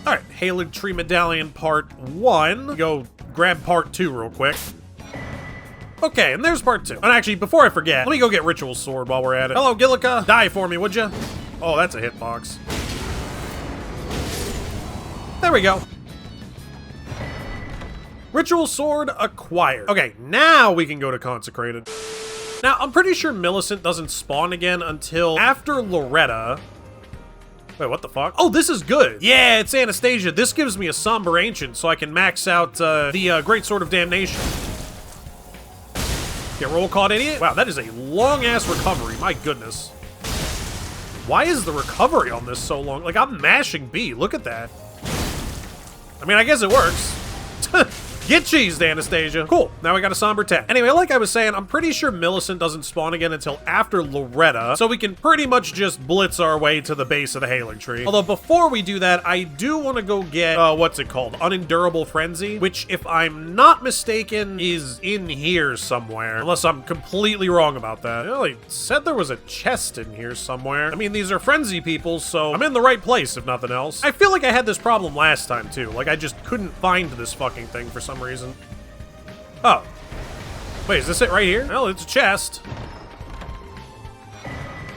All right, Halig Tree Medallion Part 1. Go grab Part 2 real quick. Okay, and there's Part 2. And actually, before I forget, let me go get Ritual Sword while we're at it. Hello, Gillica. Die for me, would ya? Oh, that's a hitbox. There we go. Ritual Sword acquired. Okay, now we can go to Consecrated. Now, I'm pretty sure Millicent doesn't spawn again until after Loretta. Wait, what the fuck? Oh, this is good. Yeah, it's Anastasia. This gives me a Somber Ancient, so I can max out the Great Sword of Damnation. Get roll caught, idiot. Wow, that is a long-ass recovery. My goodness. Why is the recovery on this so long? Like, I'm mashing B. Look at that. I mean, I guess it works. Get cheesed, Anastasia. Cool. Now we got a Somber 10. Anyway, like I was saying, I'm pretty sure Millicent doesn't spawn again until after Loretta, so we can pretty much just blitz our way to the base of the Halig Tree. Although before we do that, I do want to go get, what's it called? Unendurable Frenzy, which, if I'm not mistaken, is in here somewhere. Unless I'm completely wrong about that. Well, they said there was a chest in here somewhere. I mean, these are Frenzy people, so I'm in the right place, if nothing else. I feel like I had this problem last time, too. Like, I just couldn't find this fucking thing for some reason. Oh. Wait, is this it right here? Well, it's a chest.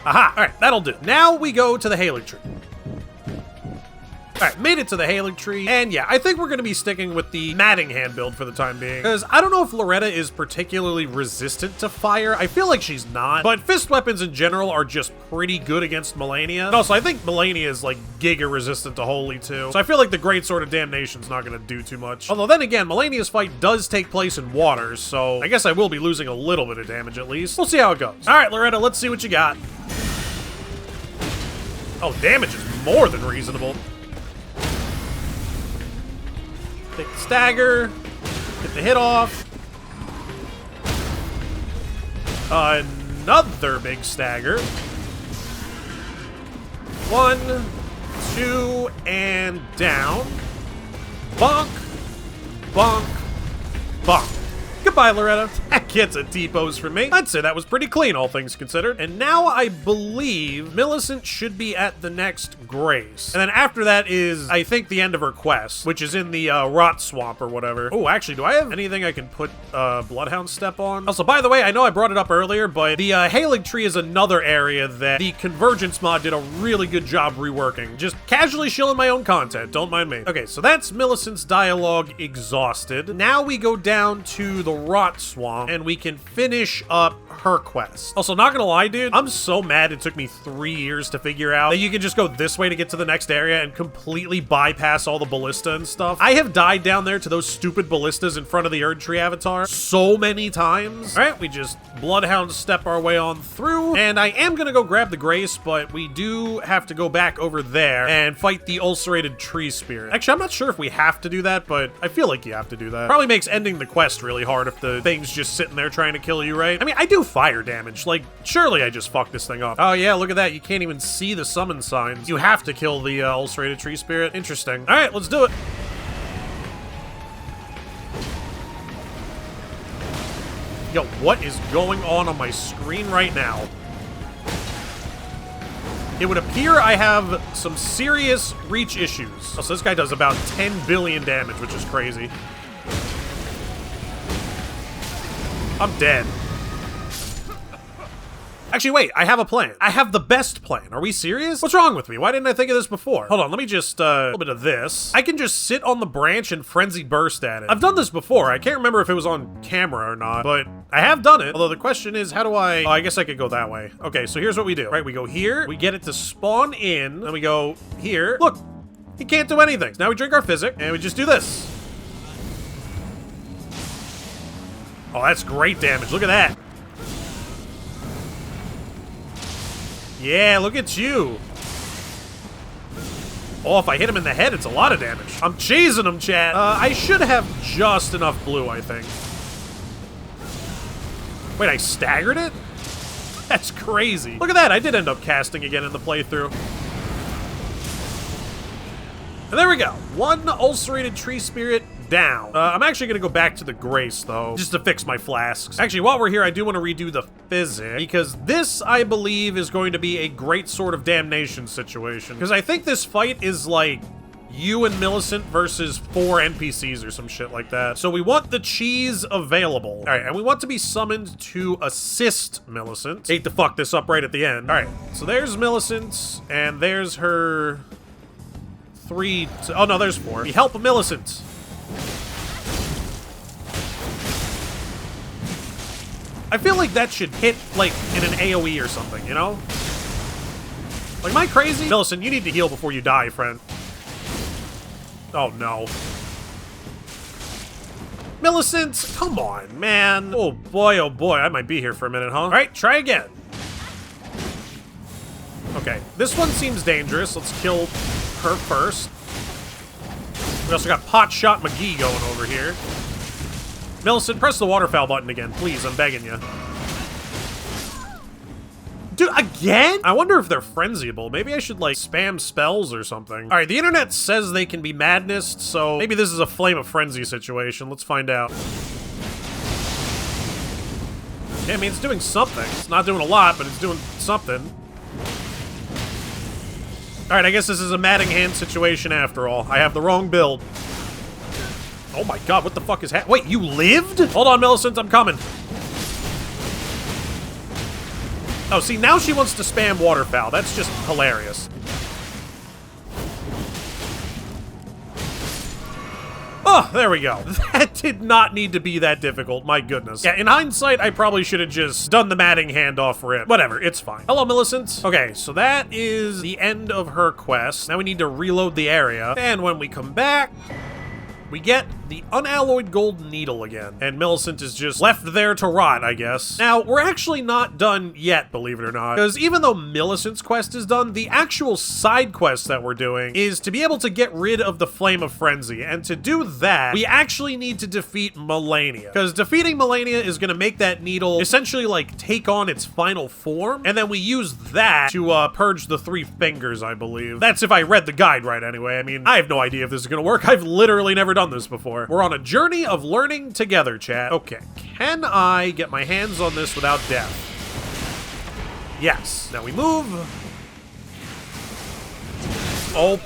Aha! Alright, that'll do. Now we go to the Halig Tree. Alright, made it to the Halig Tree, and yeah, I think we're gonna be sticking with the Matting Hand build for the time being, because I don't know if Loretta is particularly resistant to fire. I feel like she's not, but fist weapons in general are just pretty good against Melania. And also, I think Melania is like giga resistant to Holy too, so I feel like the Great Sword of Damnation's not gonna do too much. Although then again, Melania's fight does take place in waters, so I guess I will be losing a little bit of damage at least. We'll see how it goes. Alright, Loretta, let's see what you got. Oh, damage is more than reasonable. Take the stagger, get the hit off. Another big stagger. 1, 2, and down. Bonk, bonk, bonk. Goodbye, Loretta. That gets a T-pose from me. I'd say that was pretty clean, all things considered. And now I believe Millicent should be at the next Grace. And then after that is, I think, the end of her quest, which is in the Rot Swamp or whatever. Oh, actually, do I have anything I can put Bloodhound Step on? Also, by the way, I know I brought it up earlier, but the Halig Tree is another area that the Convergence mod did a really good job reworking. Just casually shilling my own content, don't mind me. Okay, so that's Millicent's dialogue exhausted. Now we go down to the Rot Swamp, and we can finish up her quest. Also, not gonna lie, dude, I'm so mad it took me 3 years to figure out that you can just go this way to get to the next area and completely bypass all the ballista and stuff. I have died down there to those stupid ballistas in front of the Erd Tree avatar so many times. All right, we just Bloodhound Step our way on through, and I am gonna go grab the Grace, but we do have to go back over there and fight the Ulcerated Tree Spirit. Actually, I'm not sure if we have to do that, but I feel like you have to do that. Probably makes ending the quest really hard if the thing's just sitting there trying to kill you, right? I mean, I do fire damage. Like, surely I just fucked this thing up. Oh yeah, look at that. You can't even see the summon signs. You have to kill the Ulcerated Tree Spirit. Interesting. All right, let's do it. Yo, what is going on my screen right now? It would appear I have some serious reach issues. Oh, so this guy does about 10 billion damage, which is crazy. I'm dead. Actually, wait, I have a plan. I have the best plan. Are we serious? What's wrong with me? Why didn't I think of this before? Hold on, let me just, a little bit of this. I can just sit on the branch and frenzy burst at it. I've done this before. I can't remember if it was on camera or not, but I have done it. Although the question is, how do I... Oh, I guess I could go that way. Okay, so here's what we do. Right, we go here, we get it to spawn in, then we go here. Look, he can't do anything. So now we drink our physic, and we just do this. Oh, that's great damage. Look at that. Yeah, look at you. Oh, if I hit him in the head, it's a lot of damage. I'm cheesing him, chat. I should have just enough blue, I think. Wait, I staggered it? That's crazy. Look at that, I did end up casting again in the playthrough. And there we go. One ulcerated tree spirit down. I'm actually gonna go back to the Grace, though, just to fix my flasks. Actually, while we're here, I do want to redo the physic, because this, I believe, is going to be a great sort of damnation situation. Because I think this fight is like you and Millicent versus 4 NPCs or some shit like that. So we want the cheese available. All right, and we want to be summoned to assist Millicent. Hate to fuck this up right at the end. All right, so there's Millicent, and there's her 3... Oh, no, there's 4. We help Millicent. I feel like that should hit, like, in an AoE or something, you know? Like, am I crazy? Millicent, you need to heal before you die, friend. Oh, no. Millicent, come on, man. Oh, boy, I might be here for a minute, huh? All right, try again. Okay, this one seems dangerous. Let's kill her first. We also got Potshot McGee going over here. Millicent, press the waterfowl button again, please. I'm begging you. Dude, again? I wonder if they're frenziable. Maybe I should, like, spam spells or something. All right, the internet says they can be madness, so maybe this is a Flame of Frenzy situation. Let's find out. Yeah, I mean, it's doing something. It's not doing a lot, but it's doing something. All right, I guess this is a Madding Hand situation after all. I have the wrong build. Oh my god, what the fuck is happening? Wait, you lived? Hold on, Millicent, I'm coming. Oh, see, now she wants to spam waterfowl. That's just hilarious. Oh, there we go. That did not need to be that difficult, my goodness. Yeah, in hindsight, I probably should have just done the Madding Hand off rip. Whatever, it's fine. Hello, Millicent. Okay, so that is the end of her quest. Now we need to reload the area. And when we come back, we get the unalloyed gold needle again. And Millicent is just left there to rot, I guess. Now, we're actually not done yet, believe it or not. Because even though Millicent's quest is done, the actual side quest that we're doing is to be able to get rid of the Flame of Frenzy. And to do that, we actually need to defeat Melania. Because defeating Melania is going to make that needle essentially, like, take on its final form. And then we use that to purge the 3 fingers, I believe. That's if I read the guide right, anyway. I mean, I have no idea if this is going to work. I've literally never done this before. We're on a journey of learning together, chat. Okay, can I get my hands on this without death? Yes. Now we move. Oh,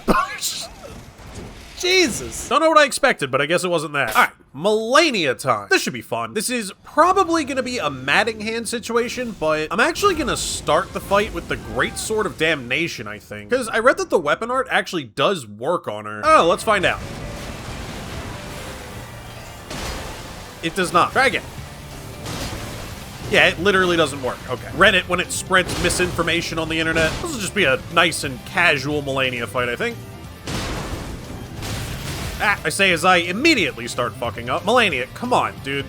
Jesus. Don't know what I expected, but I guess it wasn't that. All right, Melania time. This should be fun. This is probably gonna be a Madding Hand situation, but I'm actually gonna start the fight with the Great Sword of Damnation, I think. Because I read that the weapon art actually does work on her. Oh, let's find out. It does not. Try again. Yeah, it literally doesn't work. Okay. Reddit, when it spreads misinformation on the internet. This will just be a nice and casual Melania fight, I think. Ah, I say as I immediately start fucking up. Melania, come on, dude.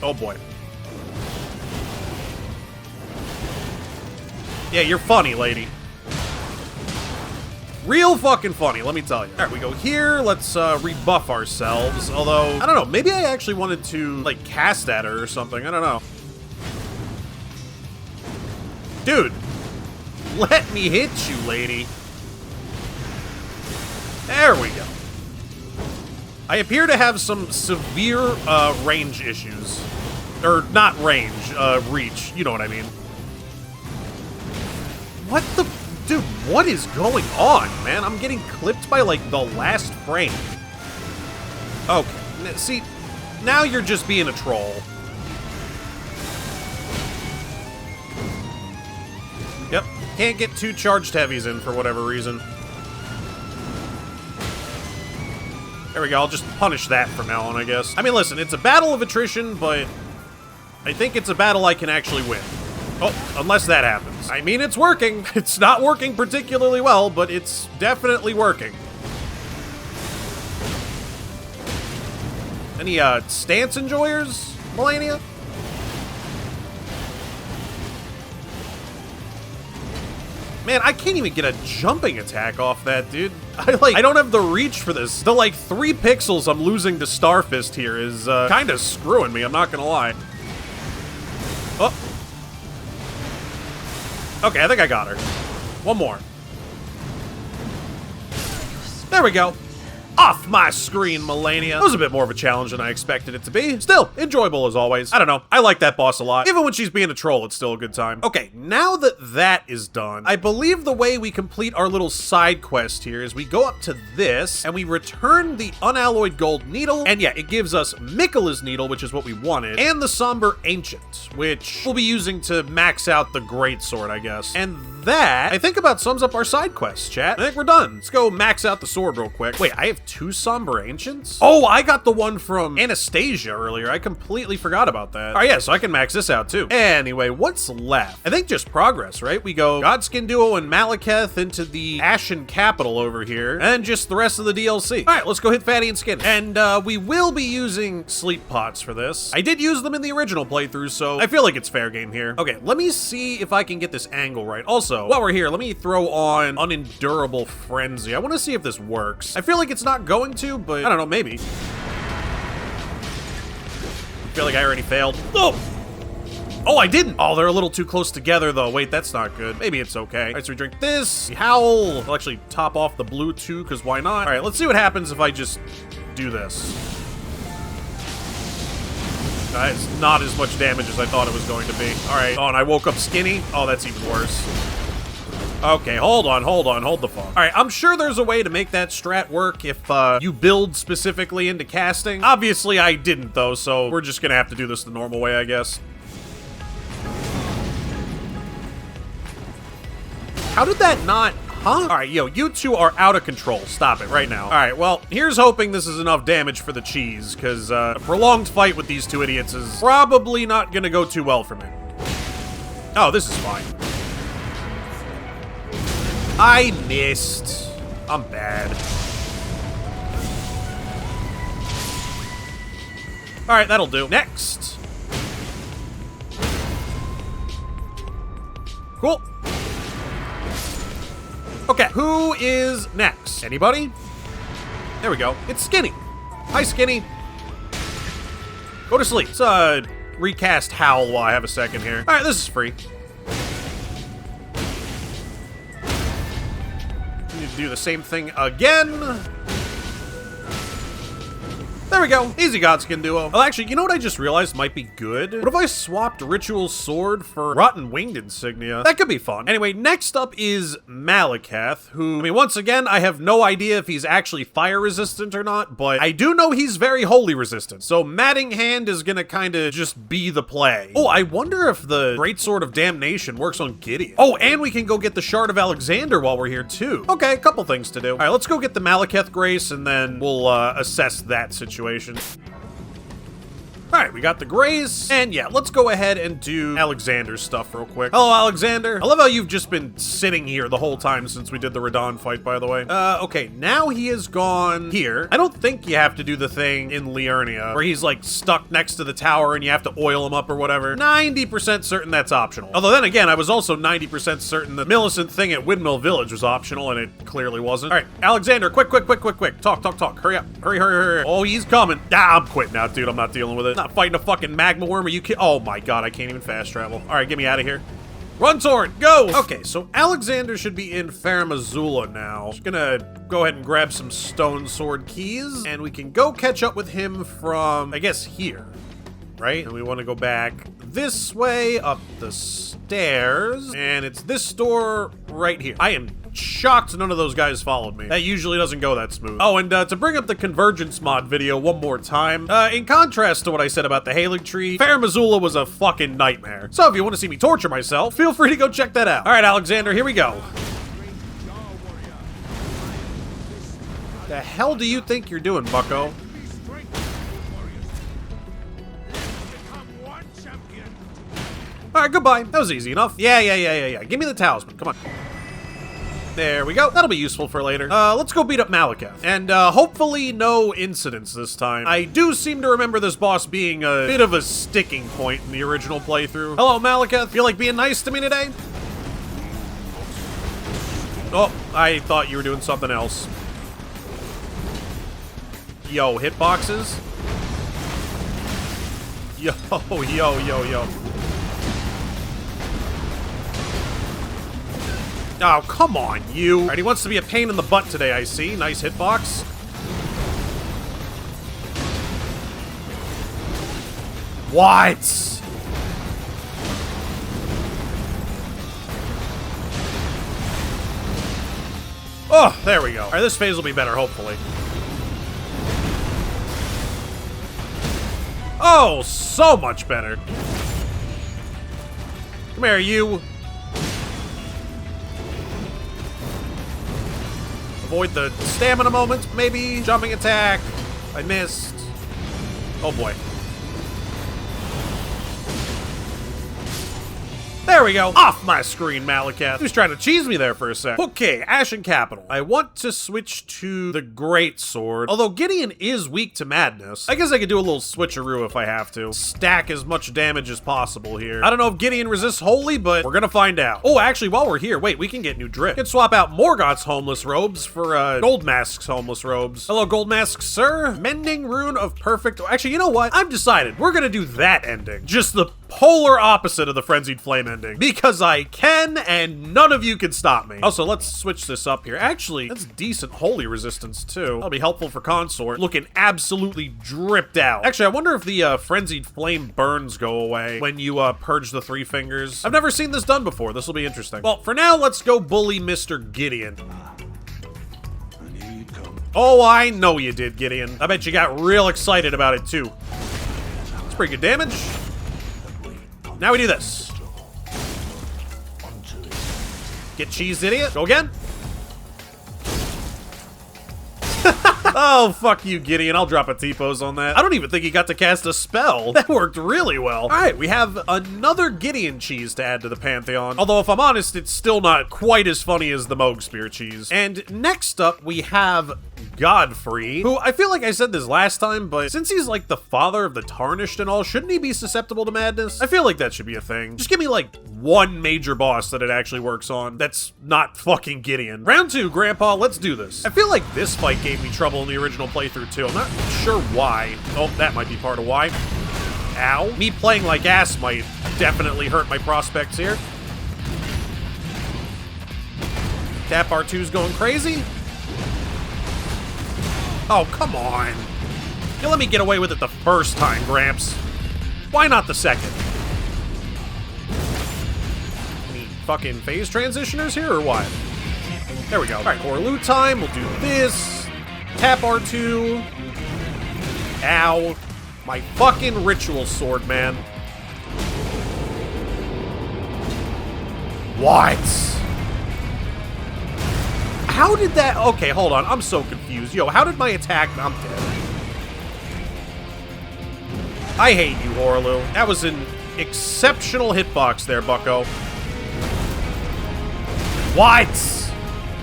Oh, boy. Yeah, you're funny, lady. Real fucking funny, let me tell you. All right, we go here. Let's rebuff ourselves. Although, I don't know. Maybe I actually wanted to, like, cast at her or something. I don't know. Dude, let me hit you, lady. There we go. I appear to have some severe range issues. Or not range, reach. You know what I mean. What the... Dude, what is going on, man? I'm getting clipped by, like, the last frame. Okay. See, now you're just being a troll. Yep. Can't get 2 charged heavies in for whatever reason. There we go. I'll just punish that from now on, I guess. I mean, listen, it's a battle of attrition, but I think it's a battle I can actually win. Oh, unless that happens. I mean, it's working. It's not working particularly well, but it's definitely working. Any, stance enjoyers, Melania? Man, I can't even get a jumping attack off that, dude. I don't have the reach for this. The, like, 3 pixels I'm losing to Starfist here is, kind of screwing me, I'm not gonna lie. Oh. Okay, I think I got her. One more. There we go. Off my screen, Melania. That was a bit more of a challenge than I expected it to be. Still, enjoyable as always. I don't know. I like that boss a lot. Even when she's being a troll, it's still a good time. Okay, now that that is done, I believe the way we complete our little side quest here is we go up to this, and we return the unalloyed gold needle, and yeah, it gives us Miquela's needle, which is what we wanted, and the somber ancient, which we'll be using to max out the greatsword, I guess. And that, I think, about sums up our side quests, chat. I think we're done. Let's go max out the sword real quick. Wait, I have 2 somber ancients? Oh, I got the one from Anastasia earlier. I completely forgot about that. All right, yeah, so I can max this out too. Anyway, what's left? I think just progress, right? We go Godskin Duo and Malekith into the Ashen Capital over here, and just the rest of the DLC. All right, let's go hit Fatty and Skinny. And we will be using sleep pots for this. I did use them in the original playthrough, so I feel like it's fair game here. Okay, let me see if I can get this angle right. Also, while we're here, let me throw on Unendurable Frenzy. I want to see if this works. I feel like it's not going to, but I don't know, maybe. I feel like I already failed. Oh! Oh, I didn't! Oh, they're a little too close together, though. Wait, that's not good. Maybe it's okay. All right, so we drink this. We howl. I'll actually top off the blue, too, because why not? All right, let's see what happens if I just do this. It's not as much damage as I thought it was going to be. All right. Oh, and I woke up skinny? Oh, that's even worse. Okay, hold the phone. All right, I'm sure there's a way to make that strat work if you build specifically into casting. Obviously, I didn't, though, so we're just gonna have to do this the normal way, I guess. How did that not... Huh? All right, yo, you two are out of control. Stop it right now. All right, well, here's hoping this is enough damage for the cheese, because a prolonged fight with these 2 idiots is probably not gonna go too well for me. Oh, this is fine. I missed. I'm bad. All right, that'll do. Next. Cool. Okay, who is next? Anybody? There we go. It's Skinny. Hi, Skinny. Go to sleep. Let's recast Howl while I have a second here. All right, this is free. Need to do the same thing again. There we go. Easy Godskin Duo. Well, actually, you know what I just realized might be good? What if I swapped Ritual Sword for Rotten Winged Insignia? That could be fun. Anyway, next up is Malekith, who, I mean, once again, I have no idea if he's actually fire resistant or not, but I do know he's very holy resistant. So Matting Hand is gonna kind of just be the play. Oh, I wonder if the Greatsword of Damnation works on Gideon. Oh, and we can go get the Shard of Alexander while we're here too. Okay, a couple things to do. All right, let's go get the Malekith Grace and then we'll assess that situation. All right, we got the Grace, and yeah, let's go ahead and do Alexander's stuff real quick. Hello, Alexander. I love how you've just been sitting here the whole time since we did the Radon fight, by the way. Okay, now he has gone here. I don't think you have to do the thing in Liurnia where he's like stuck next to the tower and you have to oil him up or whatever. 90% certain that's optional. Although then again, I was also 90% certain the Millicent thing at Windmill Village was optional, and it clearly wasn't. All right, Alexander, quick. Talk. Hurry up. Hurry. Oh, he's coming. Ah, I'm quitting out, dude. I'm not dealing with it. Not fighting a fucking magma worm. Are you kidding? Oh my god, I can't even fast travel. All right, get me out of here. Run, Torrent, go! Okay, so Alexander should be in Fair Missoula now. Just gonna go ahead and grab some stone sword keys, and we can go catch up with him from, I guess, here, right? And we want to go back this way, up the stairs, and it's this door right here. I am shocked none of those guys followed me. That usually doesn't go that smooth. Oh, and to bring up the Convergence mod video one more time, in contrast to what I said about the Halig Tree, Fair Missoula was a fucking nightmare. So if you want to see me torture myself, feel free to go check that out. All right, Alexander, here we go. The hell do you think you're doing, bucko? All right, goodbye. That was easy enough. Yeah. Give me the talisman. Come on. There we go. That'll be useful for later. Let's go beat up Macleod. And hopefully no incidents this time. I do seem to remember this boss being a bit of a sticking point in the original playthrough. Hello, Macleod. Feel like being nice to me today? Oh, I thought you were doing something else. Yo, hitboxes? Yo. Oh, come on, you. All right, he wants to be a pain in the butt today, I see. Nice hitbox. What? Oh, there we go. All right, this phase will be better, hopefully. Oh, so much better. Come here, you. Avoid the stamina moments, maybe. Jumping attack. I missed. Oh boy. There we go. Off my screen, Macleod. He was trying to cheese me there for a sec. Okay, Ashen Capital. I want to switch to the Great Sword. Although Gideon is weak to madness, I guess I could do a little switcheroo if I have to. Stack as much damage as possible here. I don't know if Gideon resists wholly, but we're gonna find out. Oh, actually, while we're here, wait, we can get new drip. We can swap out Morgoth's homeless robes for Gold Mask's homeless robes. Hello, Gold Mask, sir. Mending Rune of Perfect. Actually, you know what? I've decided we're gonna do that ending. Just the polar opposite of the Frenzied Flame ending. Because I can, and none of you can stop me. Also, let's switch this up here. Actually, that's decent holy resistance, too. That'll be helpful for Consort. Looking absolutely dripped out. Actually, I wonder if the Frenzied Flame burns go away when you purge the 3 fingers. I've never seen this done before. This will be interesting. Well, for now, let's go bully Mr. Gideon. Oh, I know you did, Gideon. I bet you got real excited about it, too. That's pretty good damage. Now we do this. Get cheesed, idiot. Go again. Oh, fuck you, Gideon. I'll drop a T-pose on that. I don't even think he got to cast a spell. That worked really well. All right, we have another Gideon cheese to add to the Pantheon. Although, if I'm honest, it's still not quite as funny as the Moog Spear cheese. And next up, we have Godfrey, who I feel like I said this last time, but since he's like the father of the Tarnished and all, shouldn't he be susceptible to madness? I feel like that should be a thing. Just give me like one major boss that it actually works on that's not fucking Gideon. Round 2, Grandpa, let's do this. I feel like this fight gave me trouble in the original playthrough too. I'm not sure why. Oh, that might be part of why. Ow. Me playing like ass might definitely hurt my prospects here. Tap R2's going crazy. Oh, come on. You let me get away with it the first time, Gramps. Why not the second? Any fucking phase transitioners here or what? There we go. All right, Orlu time. We'll do this. Tap R2. Ow. My fucking ritual sword, man. What? How did that... Okay, hold on. I'm so confused. Yo, how did my attack... I'm dead. I hate you, Horlu. That was an exceptional hitbox there, bucko. What?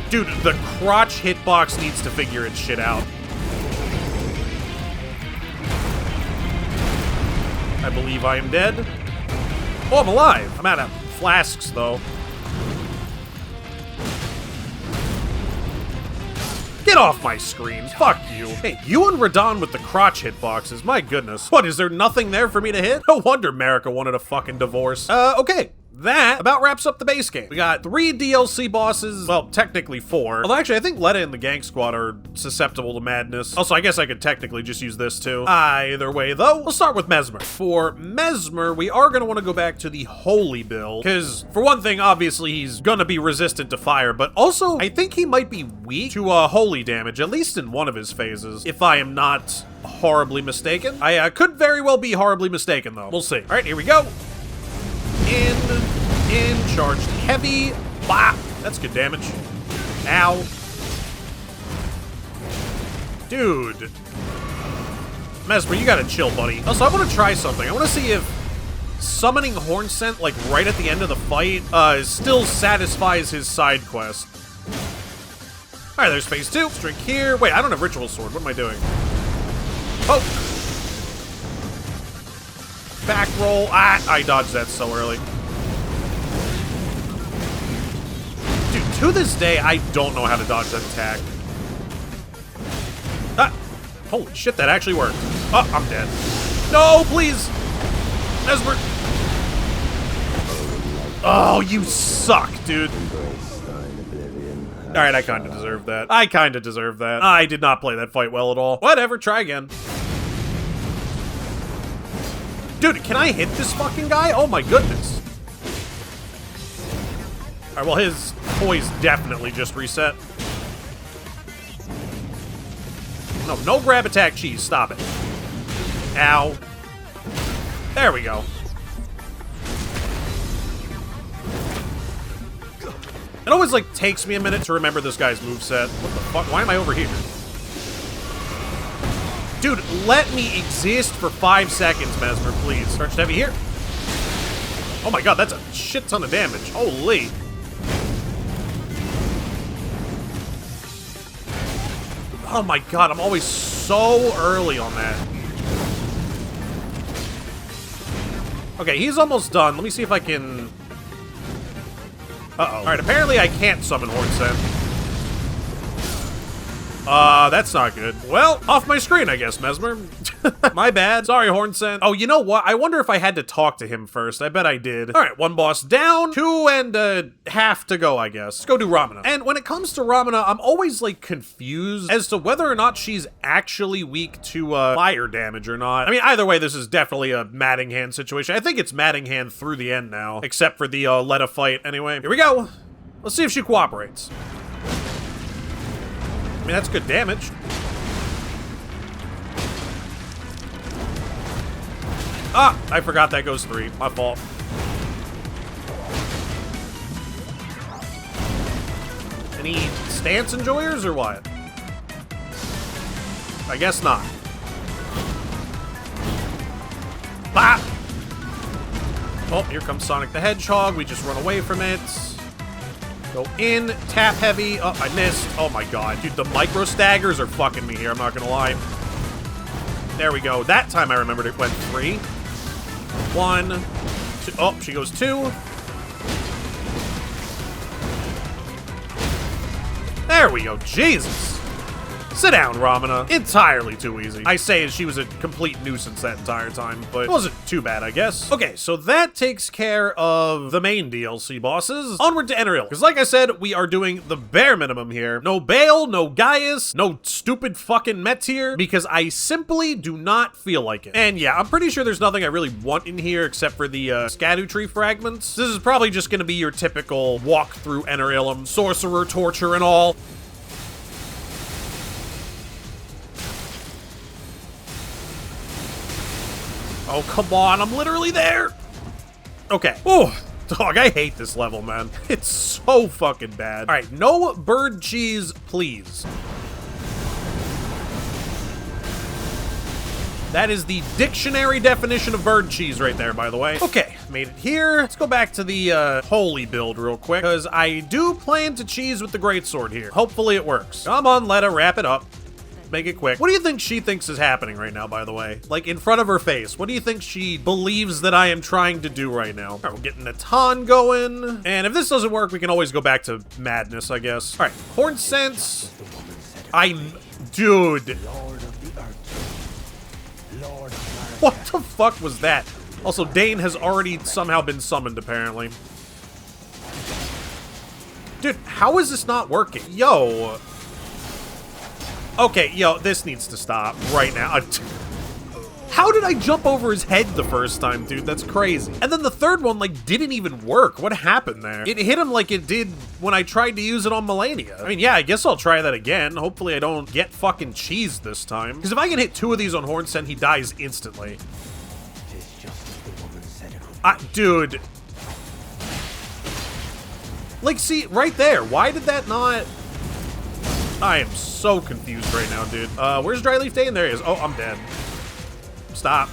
Dude, the crotch hitbox needs to figure its shit out. I believe I am dead. Oh, I'm alive. I'm out of flasks, though. Get off my screen. Fuck you. Hey, you and Radon with the crotch hitboxes. My goodness. What, is there nothing there for me to hit? No wonder Marika wanted a fucking divorce. Okay. that about wraps up the base game. We got 3 DLC bosses, well, technically 4. Although actually, I think Letta and the Gang Squad are susceptible to madness. Also, I guess I could technically just use this too. Either way though, we'll start with Mesmer. For Mesmer, we are gonna wanna go back to the Holy build, because for one thing, obviously he's gonna be resistant to fire, but also, I think he might be weak to holy damage, at least in one of his phases, if I am not horribly mistaken. I could very well be horribly mistaken though. We'll see. All right, here we go. In, charged heavy. Bah! That's good damage. Ow. Dude. Mesmer, you gotta chill, buddy. Also, I want to try something. I want to see if summoning Horn Scent, like, right at the end of the fight, still satisfies his side quest. Alright, there's phase 2. Drink here. Wait, I don't have Ritual Sword. What am I doing? Oh! Back roll. Ah, I dodged that so early. Dude, to this day, I don't know how to dodge that attack. Ah! Holy shit, that actually worked. Oh, I'm dead. No, please! Mesmer! Oh, you suck, dude. Alright, I kinda deserved that. I did not play that fight well at all. Whatever, try again. Dude, can I hit this fucking guy? Oh my goodness. Alright, well his poise definitely just reset. No grab attack cheese, stop it. Ow. There we go. It always, like, takes me a minute to remember this guy's moveset. What the fuck? Why am I over here? Dude, let me exist for 5 seconds, Mesmer, please. Charged heavy here. Oh my god, that's a shit ton of damage. Holy. Oh my god, I'm always so early on that. Okay, he's almost done. Let me see if I can... Uh-oh. Alright, apparently I can't summon Horn Scent. That's not good. Well, off my screen, I guess, Mesmer. My bad. Sorry, Horn Scent. Oh, you know what? I wonder if I had to talk to him first. I bet I did. Alright, 1 boss down, 2 and half to go, I guess. Let's go do Ramana. And when it comes to Ramana, I'm always, like, confused as to whether or not she's actually weak to fire damage or not. I mean, either way, this is definitely a Matting Hand situation. I think it's Matting Hand through the end now, except for the Letta fight. Anyway, here we go. Let's see if she cooperates. I mean, that's good damage. Ah, I forgot that goes 3. My fault. Any stance enjoyers or what? I guess not. Bah! Oh, here comes Sonic the Hedgehog. We just run away from it. Go in, tap heavy. Oh, I missed. Oh my god. Dude, the micro staggers are fucking me here, I'm not gonna lie. There we go. That time I remembered it went 3. 1, 2. Oh, she goes 2. There we go. Jesus. Sit down, Ramana. Entirely too easy. I say she was a complete nuisance that entire time, but it wasn't too bad, I guess. Okay, so that takes care of the main DLC bosses. Onward to Enril. Because like I said, we are doing the bare minimum here. No Bale, no Gaius, no stupid fucking Metyr, because I simply do not feel like it. And yeah, I'm pretty sure there's nothing I really want in here except for the Scadu Tree fragments. This is probably just gonna be your typical walk through Enril, sorcerer torture and all. Oh, come on, I'm literally there! Okay. Oh, dog, I hate this level, man. It's so fucking bad. Alright, no bird cheese, please. That is the dictionary definition of bird cheese right there, by the way. Okay, made it here. Let's go back to the holy build real quick, because I do plan to cheese with the greatsword here. Hopefully it works. Come on, Letta, wrap it up. Make it quick. What do you think she thinks is happening right now, by the way? Like, in front of her face. What do you think she believes that I am trying to do right now? All right, we're getting a ton going. And if this doesn't work, we can always go back to madness, I guess. All right, Horn Sense. Dude. What the fuck was that? Also, Dane has already somehow been summoned, apparently. Dude, how is this not working? Yo. Okay, yo, this needs to stop right now. How did I jump over his head the first time, dude? That's crazy. And then the third one, like, didn't even work. What happened there? It hit him like it did when I tried to use it on Melania. I mean, yeah, I guess I'll try that again. Hopefully I don't get fucking cheesed this time. Because if I can hit 2 of these on Hornsent, he dies instantly. Dude. Like, see, right there. Why did that not... I am so confused right now, dude. Where's Dryleaf Dane? There he is. Oh, I'm dead. Stop.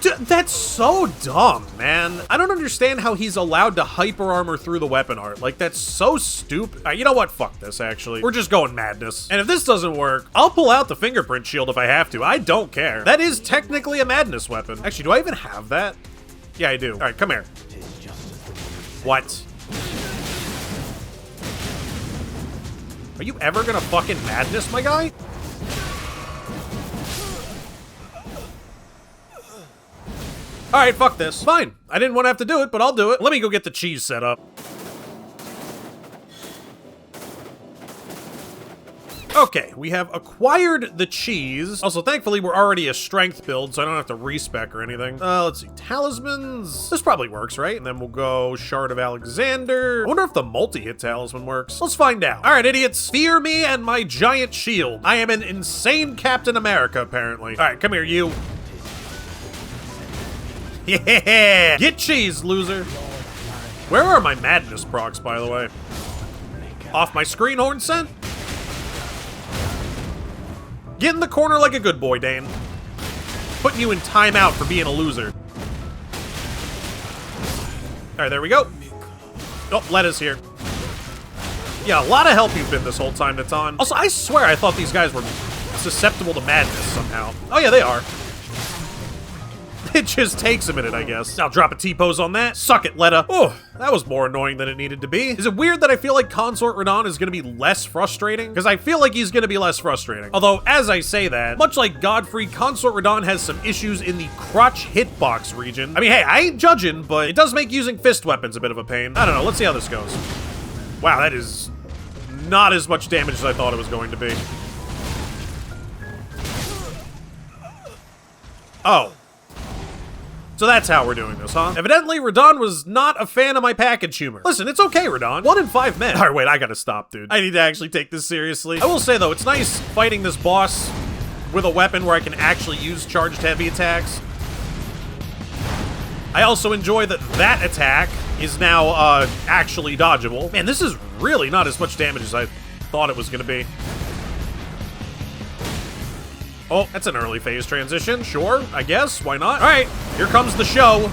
Dude, that's so dumb, man. I don't understand how he's allowed to hyper armor through the weapon art. Like, that's so stupid. You know what? Fuck this, actually. We're just going madness. And if this doesn't work, I'll pull out the fingerprint shield if I have to. I don't care. That is technically a madness weapon. Actually, do I even have that? Yeah, I do. All right, come here. What? Are you ever gonna fucking madness, my guy? Alright, fuck this. Fine. I didn't want to have to do it, but I'll do it. Let me go get the cheese set up. Okay, we have acquired the cheese. Also, thankfully, we're already a strength build, so I don't have to respec or anything. Let's see. Talismans. This probably works, right? And then we'll go Shard of Alexander. I wonder if the multi-hit talisman works. Let's find out. All right, idiots. Fear me and my giant shield. I am an insane Captain America, apparently. All right, come here, you. Yeah! Get cheese, loser. Where are my madness procs, by the way? Off my screen, Hornsent? Get in the corner like a good boy, Dane. Putting you in timeout for being a loser. Alright, there we go. Oh, Letta's here. Yeah, a lot of help you've been this whole time, Natan. Also, I swear I thought these guys were susceptible to madness somehow. Oh yeah, they are. It just takes a minute, I guess. I'll drop a T-pose on that. Suck it, Letta. Oh, that was more annoying than it needed to be. Is it weird that I feel like Consort Radon is gonna be less frustrating? Because I feel like he's gonna be less frustrating. Although, as I say that, much like Godfrey, Consort Radon has some issues in the crotch hitbox region. I mean, hey, I ain't judging, but it does make using fist weapons a bit of a pain. I don't know, let's see how this goes. Wow, that is not as much damage as I thought it was going to be. Oh. So that's how we're doing this, huh? Evidently, Radon was not a fan of my package humor. Listen, it's okay, Radon. 1 in 5 men. All right, wait, I gotta stop, dude. I need to actually take this seriously. I will say, though, it's nice fighting this boss with a weapon where I can actually use charged heavy attacks. I also enjoy that that attack is now, actually dodgeable. Man, this is really not as much damage as I thought it was gonna be. Oh, that's an early phase transition. Sure, I guess. Why not? All right, here comes the show.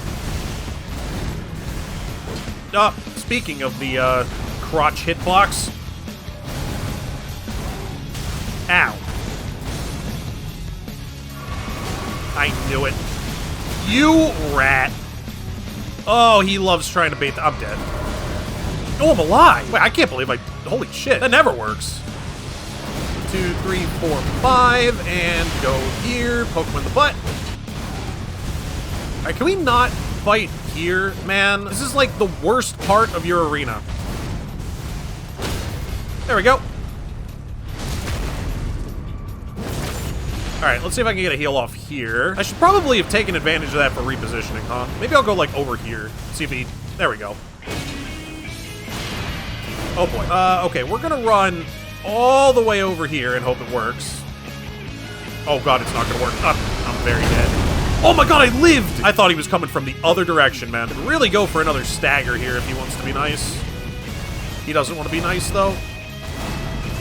Speaking of the crotch hitbox. Ow. I knew it. You rat. Oh, he loves trying to bait the... I'm dead. Oh, I'm alive. Wait, I can't believe I... Holy shit, that never works. 2, 3, 4, 5, and go here, poke him in the butt. All right, can we not fight here, man? This is like the worst part of your arena. There we go. All right, let's see if I can get a heal off here. I should probably have taken advantage of that for repositioning, huh? Maybe I'll go like over here, see if he, there we go. Oh boy, okay, we're gonna run all the way over here and hope it works. Oh god, it's not gonna work. I'm very dead. Oh my god, I lived! I thought he was coming from the other direction, man. Could really go for another stagger here if he wants to be nice. He doesn't want to be nice, though.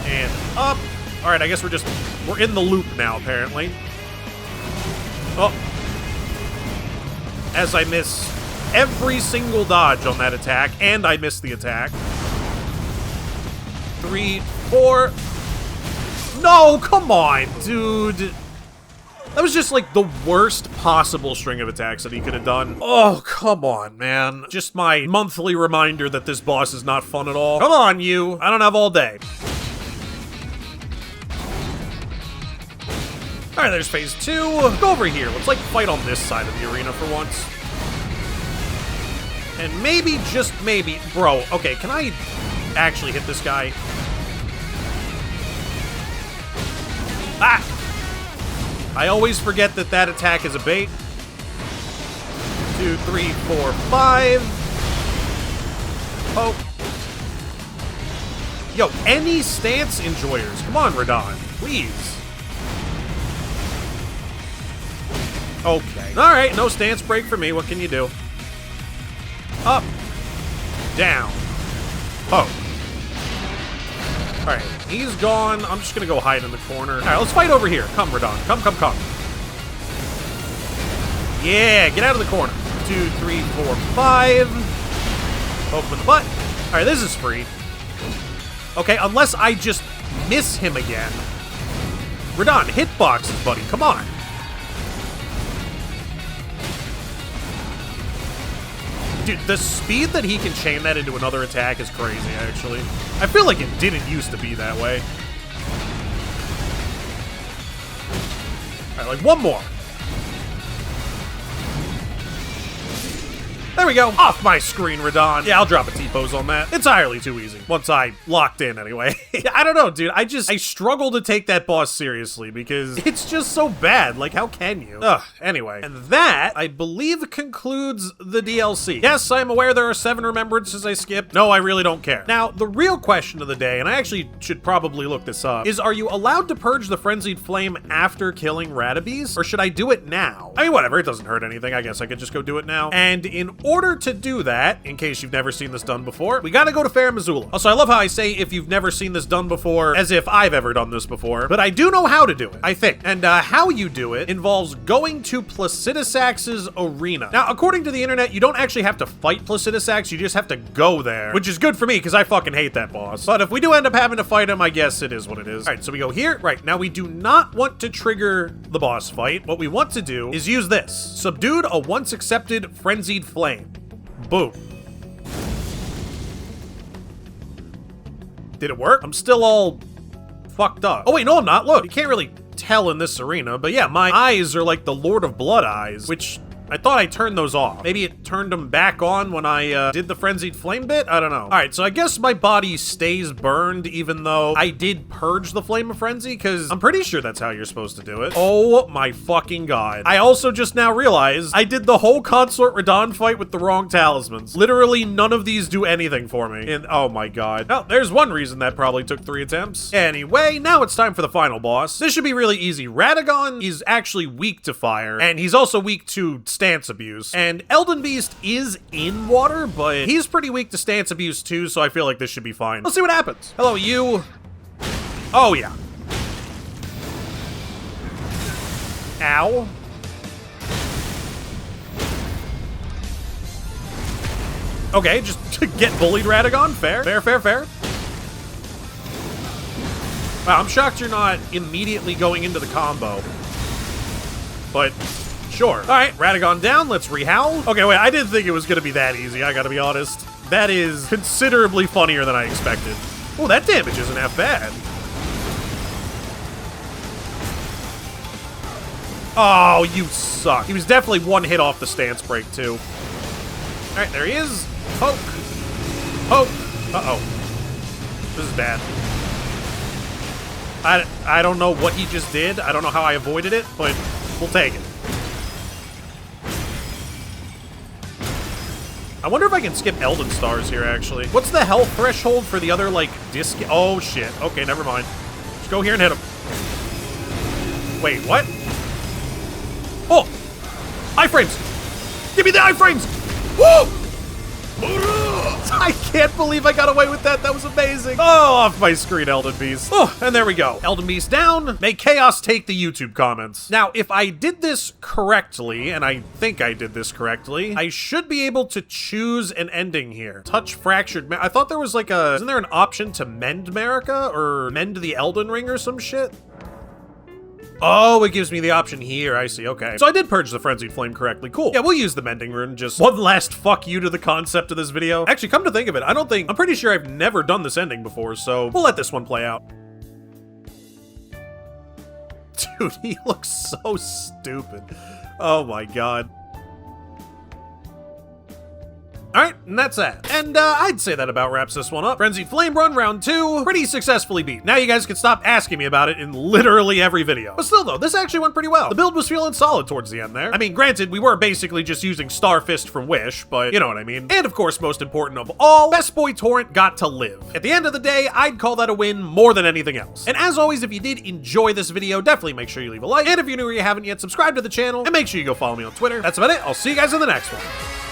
And up. Alright, I guess we're in the loop now, apparently. Oh. As I miss every single dodge on that attack, and I miss the attack. 3, 4. No, come on, dude. That was just like the worst possible string of attacks that he could have done. Oh, come on, man. Just my monthly reminder that this boss is not fun at all. Come on, you. I don't have all day. All right, there's phase 2. Go over here. Let's like fight on this side of the arena for once. And maybe, just maybe, bro, okay, can I actually hit this guy? Ah! I always forget that that attack is a bait. 2, 3, 4, 5. Oh. Yo, any stance enjoyers. Come on, Radon, please. Okay. All right, no stance break for me. What can you do? Up. Down. Oh. All right, he's gone. I'm just gonna go hide in the corner. All right, let's fight over here. Come, Radon. Come, come, come. Yeah, get out of the corner. 2, 3, 4, 5. Open the butt. All right, this is free. Okay, unless I just miss him again. Radon, hitboxes, buddy. Come on. Dude, the speed that he can chain that into another attack is crazy, actually. I feel like it didn't used to be that way. All right, like one more. There we go. Off my screen, Radon. Yeah, I'll drop a T-pose on that. Entirely too easy. Once I locked in, anyway. I don't know, dude. I struggle to take that boss seriously because it's just so bad. Like, how can you? Ugh, anyway. And that, I believe, concludes the DLC. Yes, I'm aware there are 7 remembrances I skipped. No, I really don't care. Now, the real question of the day, and I actually should probably look this up, is are you allowed to purge the Frenzied Flame after killing Radabeast? Or should I do it now? I mean, whatever. It doesn't hurt anything. I guess I could just go do it now. And in order to do that, in case you've never seen this done before, we gotta go to Fair Missoula. Also, I love how I say if you've never seen this done before, as if I've ever done this before, but I do know how to do it, I think. And how you do it involves going to Placidusax's arena. Now, according to the internet, you don't actually have to fight Placidusax, you just have to go there, which is good for me because I fucking hate that boss. But if we do end up having to fight him, I guess it is what it is. All right, so we go here. Right, now we do not want to trigger the boss fight. What we want to do is use this. Subdued a once accepted Frenzied Flame. Boom. Did it work? I'm still all fucked up. Oh wait, no I'm not. Look, you can't really tell in this arena, but yeah, my eyes are like the Lord of Blood eyes, which I thought I turned those off. Maybe it turned them back on when I did the Frenzied Flame bit? I don't know. All right, so I guess my body stays burned even though I did purge the Flame of Frenzy, because I'm pretty sure that's how you're supposed to do it. Oh my fucking god. I also just now realized I did the whole Consort Radon fight with the wrong talismans. Literally none of these do anything for me. And oh my god. Well, there's one reason that probably took 3 attempts. Anyway, now it's time for the final boss. This should be really easy. Radagon is actually weak to fire, and he's also weak to stance abuse. And Elden Beast is in water, but he's pretty weak to stance abuse too, so I feel like this should be fine. Let's see what happens. Hello, you. Oh, yeah. Ow. Okay, just get bullied, Radagon. Fair, fair, fair, fair. Wow, I'm shocked you're not immediately going into the combo. But sure. All right, Radagon down. Let's rehowl. Okay, wait, I didn't think it was gonna be that easy, I gotta be honest. That is considerably funnier than I expected. Oh, that damage isn't half bad. Oh, you suck. He was definitely one hit off the stance break, too. All right, there he is. Poke. Poke. Uh-oh. This is bad. I don't know what he just did. I don't know how I avoided it, but we'll take it. I wonder if I can skip Elden Stars here, actually. What's the health threshold for the other, like, disc? Oh, shit. Okay, never mind. Just go here and hit him. Wait, what? Oh! Iframes! Give me the iframes! Woo! I can't believe I got away with that. That was amazing. Oh, off my screen, Elden Beast. Oh, and there we go. Elden Beast down. May chaos take the YouTube comments. Now, if I did this correctly, and I think I did this correctly, I should be able to choose an ending here. Touch fractured. I thought there was like a, isn't there an option to mend Marika or mend the Elden Ring or some shit? Oh, it gives me the option here. I see. Okay. So I did purge the Frenzied Flame correctly. Cool. Yeah, we'll use the Mending Rune. Just one last fuck you to the concept of this video. Actually, come to think of it, I'm pretty sure I've never done this ending before, so we'll let this one play out. Dude, he looks so stupid. Oh my god. Alright, and that's that. And I'd say that about wraps this one up. Frenzy Flame Run Round 2, pretty successfully beat. Now you guys can stop asking me about it in literally every video. But still though, this actually went pretty well. The build was feeling solid towards the end there. I mean, granted, we were basically just using Star Fist from Wish, but you know what I mean. And of course, most important of all, Best Boy Torrent got to live. At the end of the day, I'd call that a win more than anything else. And as always, if you did enjoy this video, definitely make sure you leave a like. And if you're new or you haven't yet, subscribe to the channel, and make sure you go follow me on Twitter. That's about it. I'll see you guys in the next one.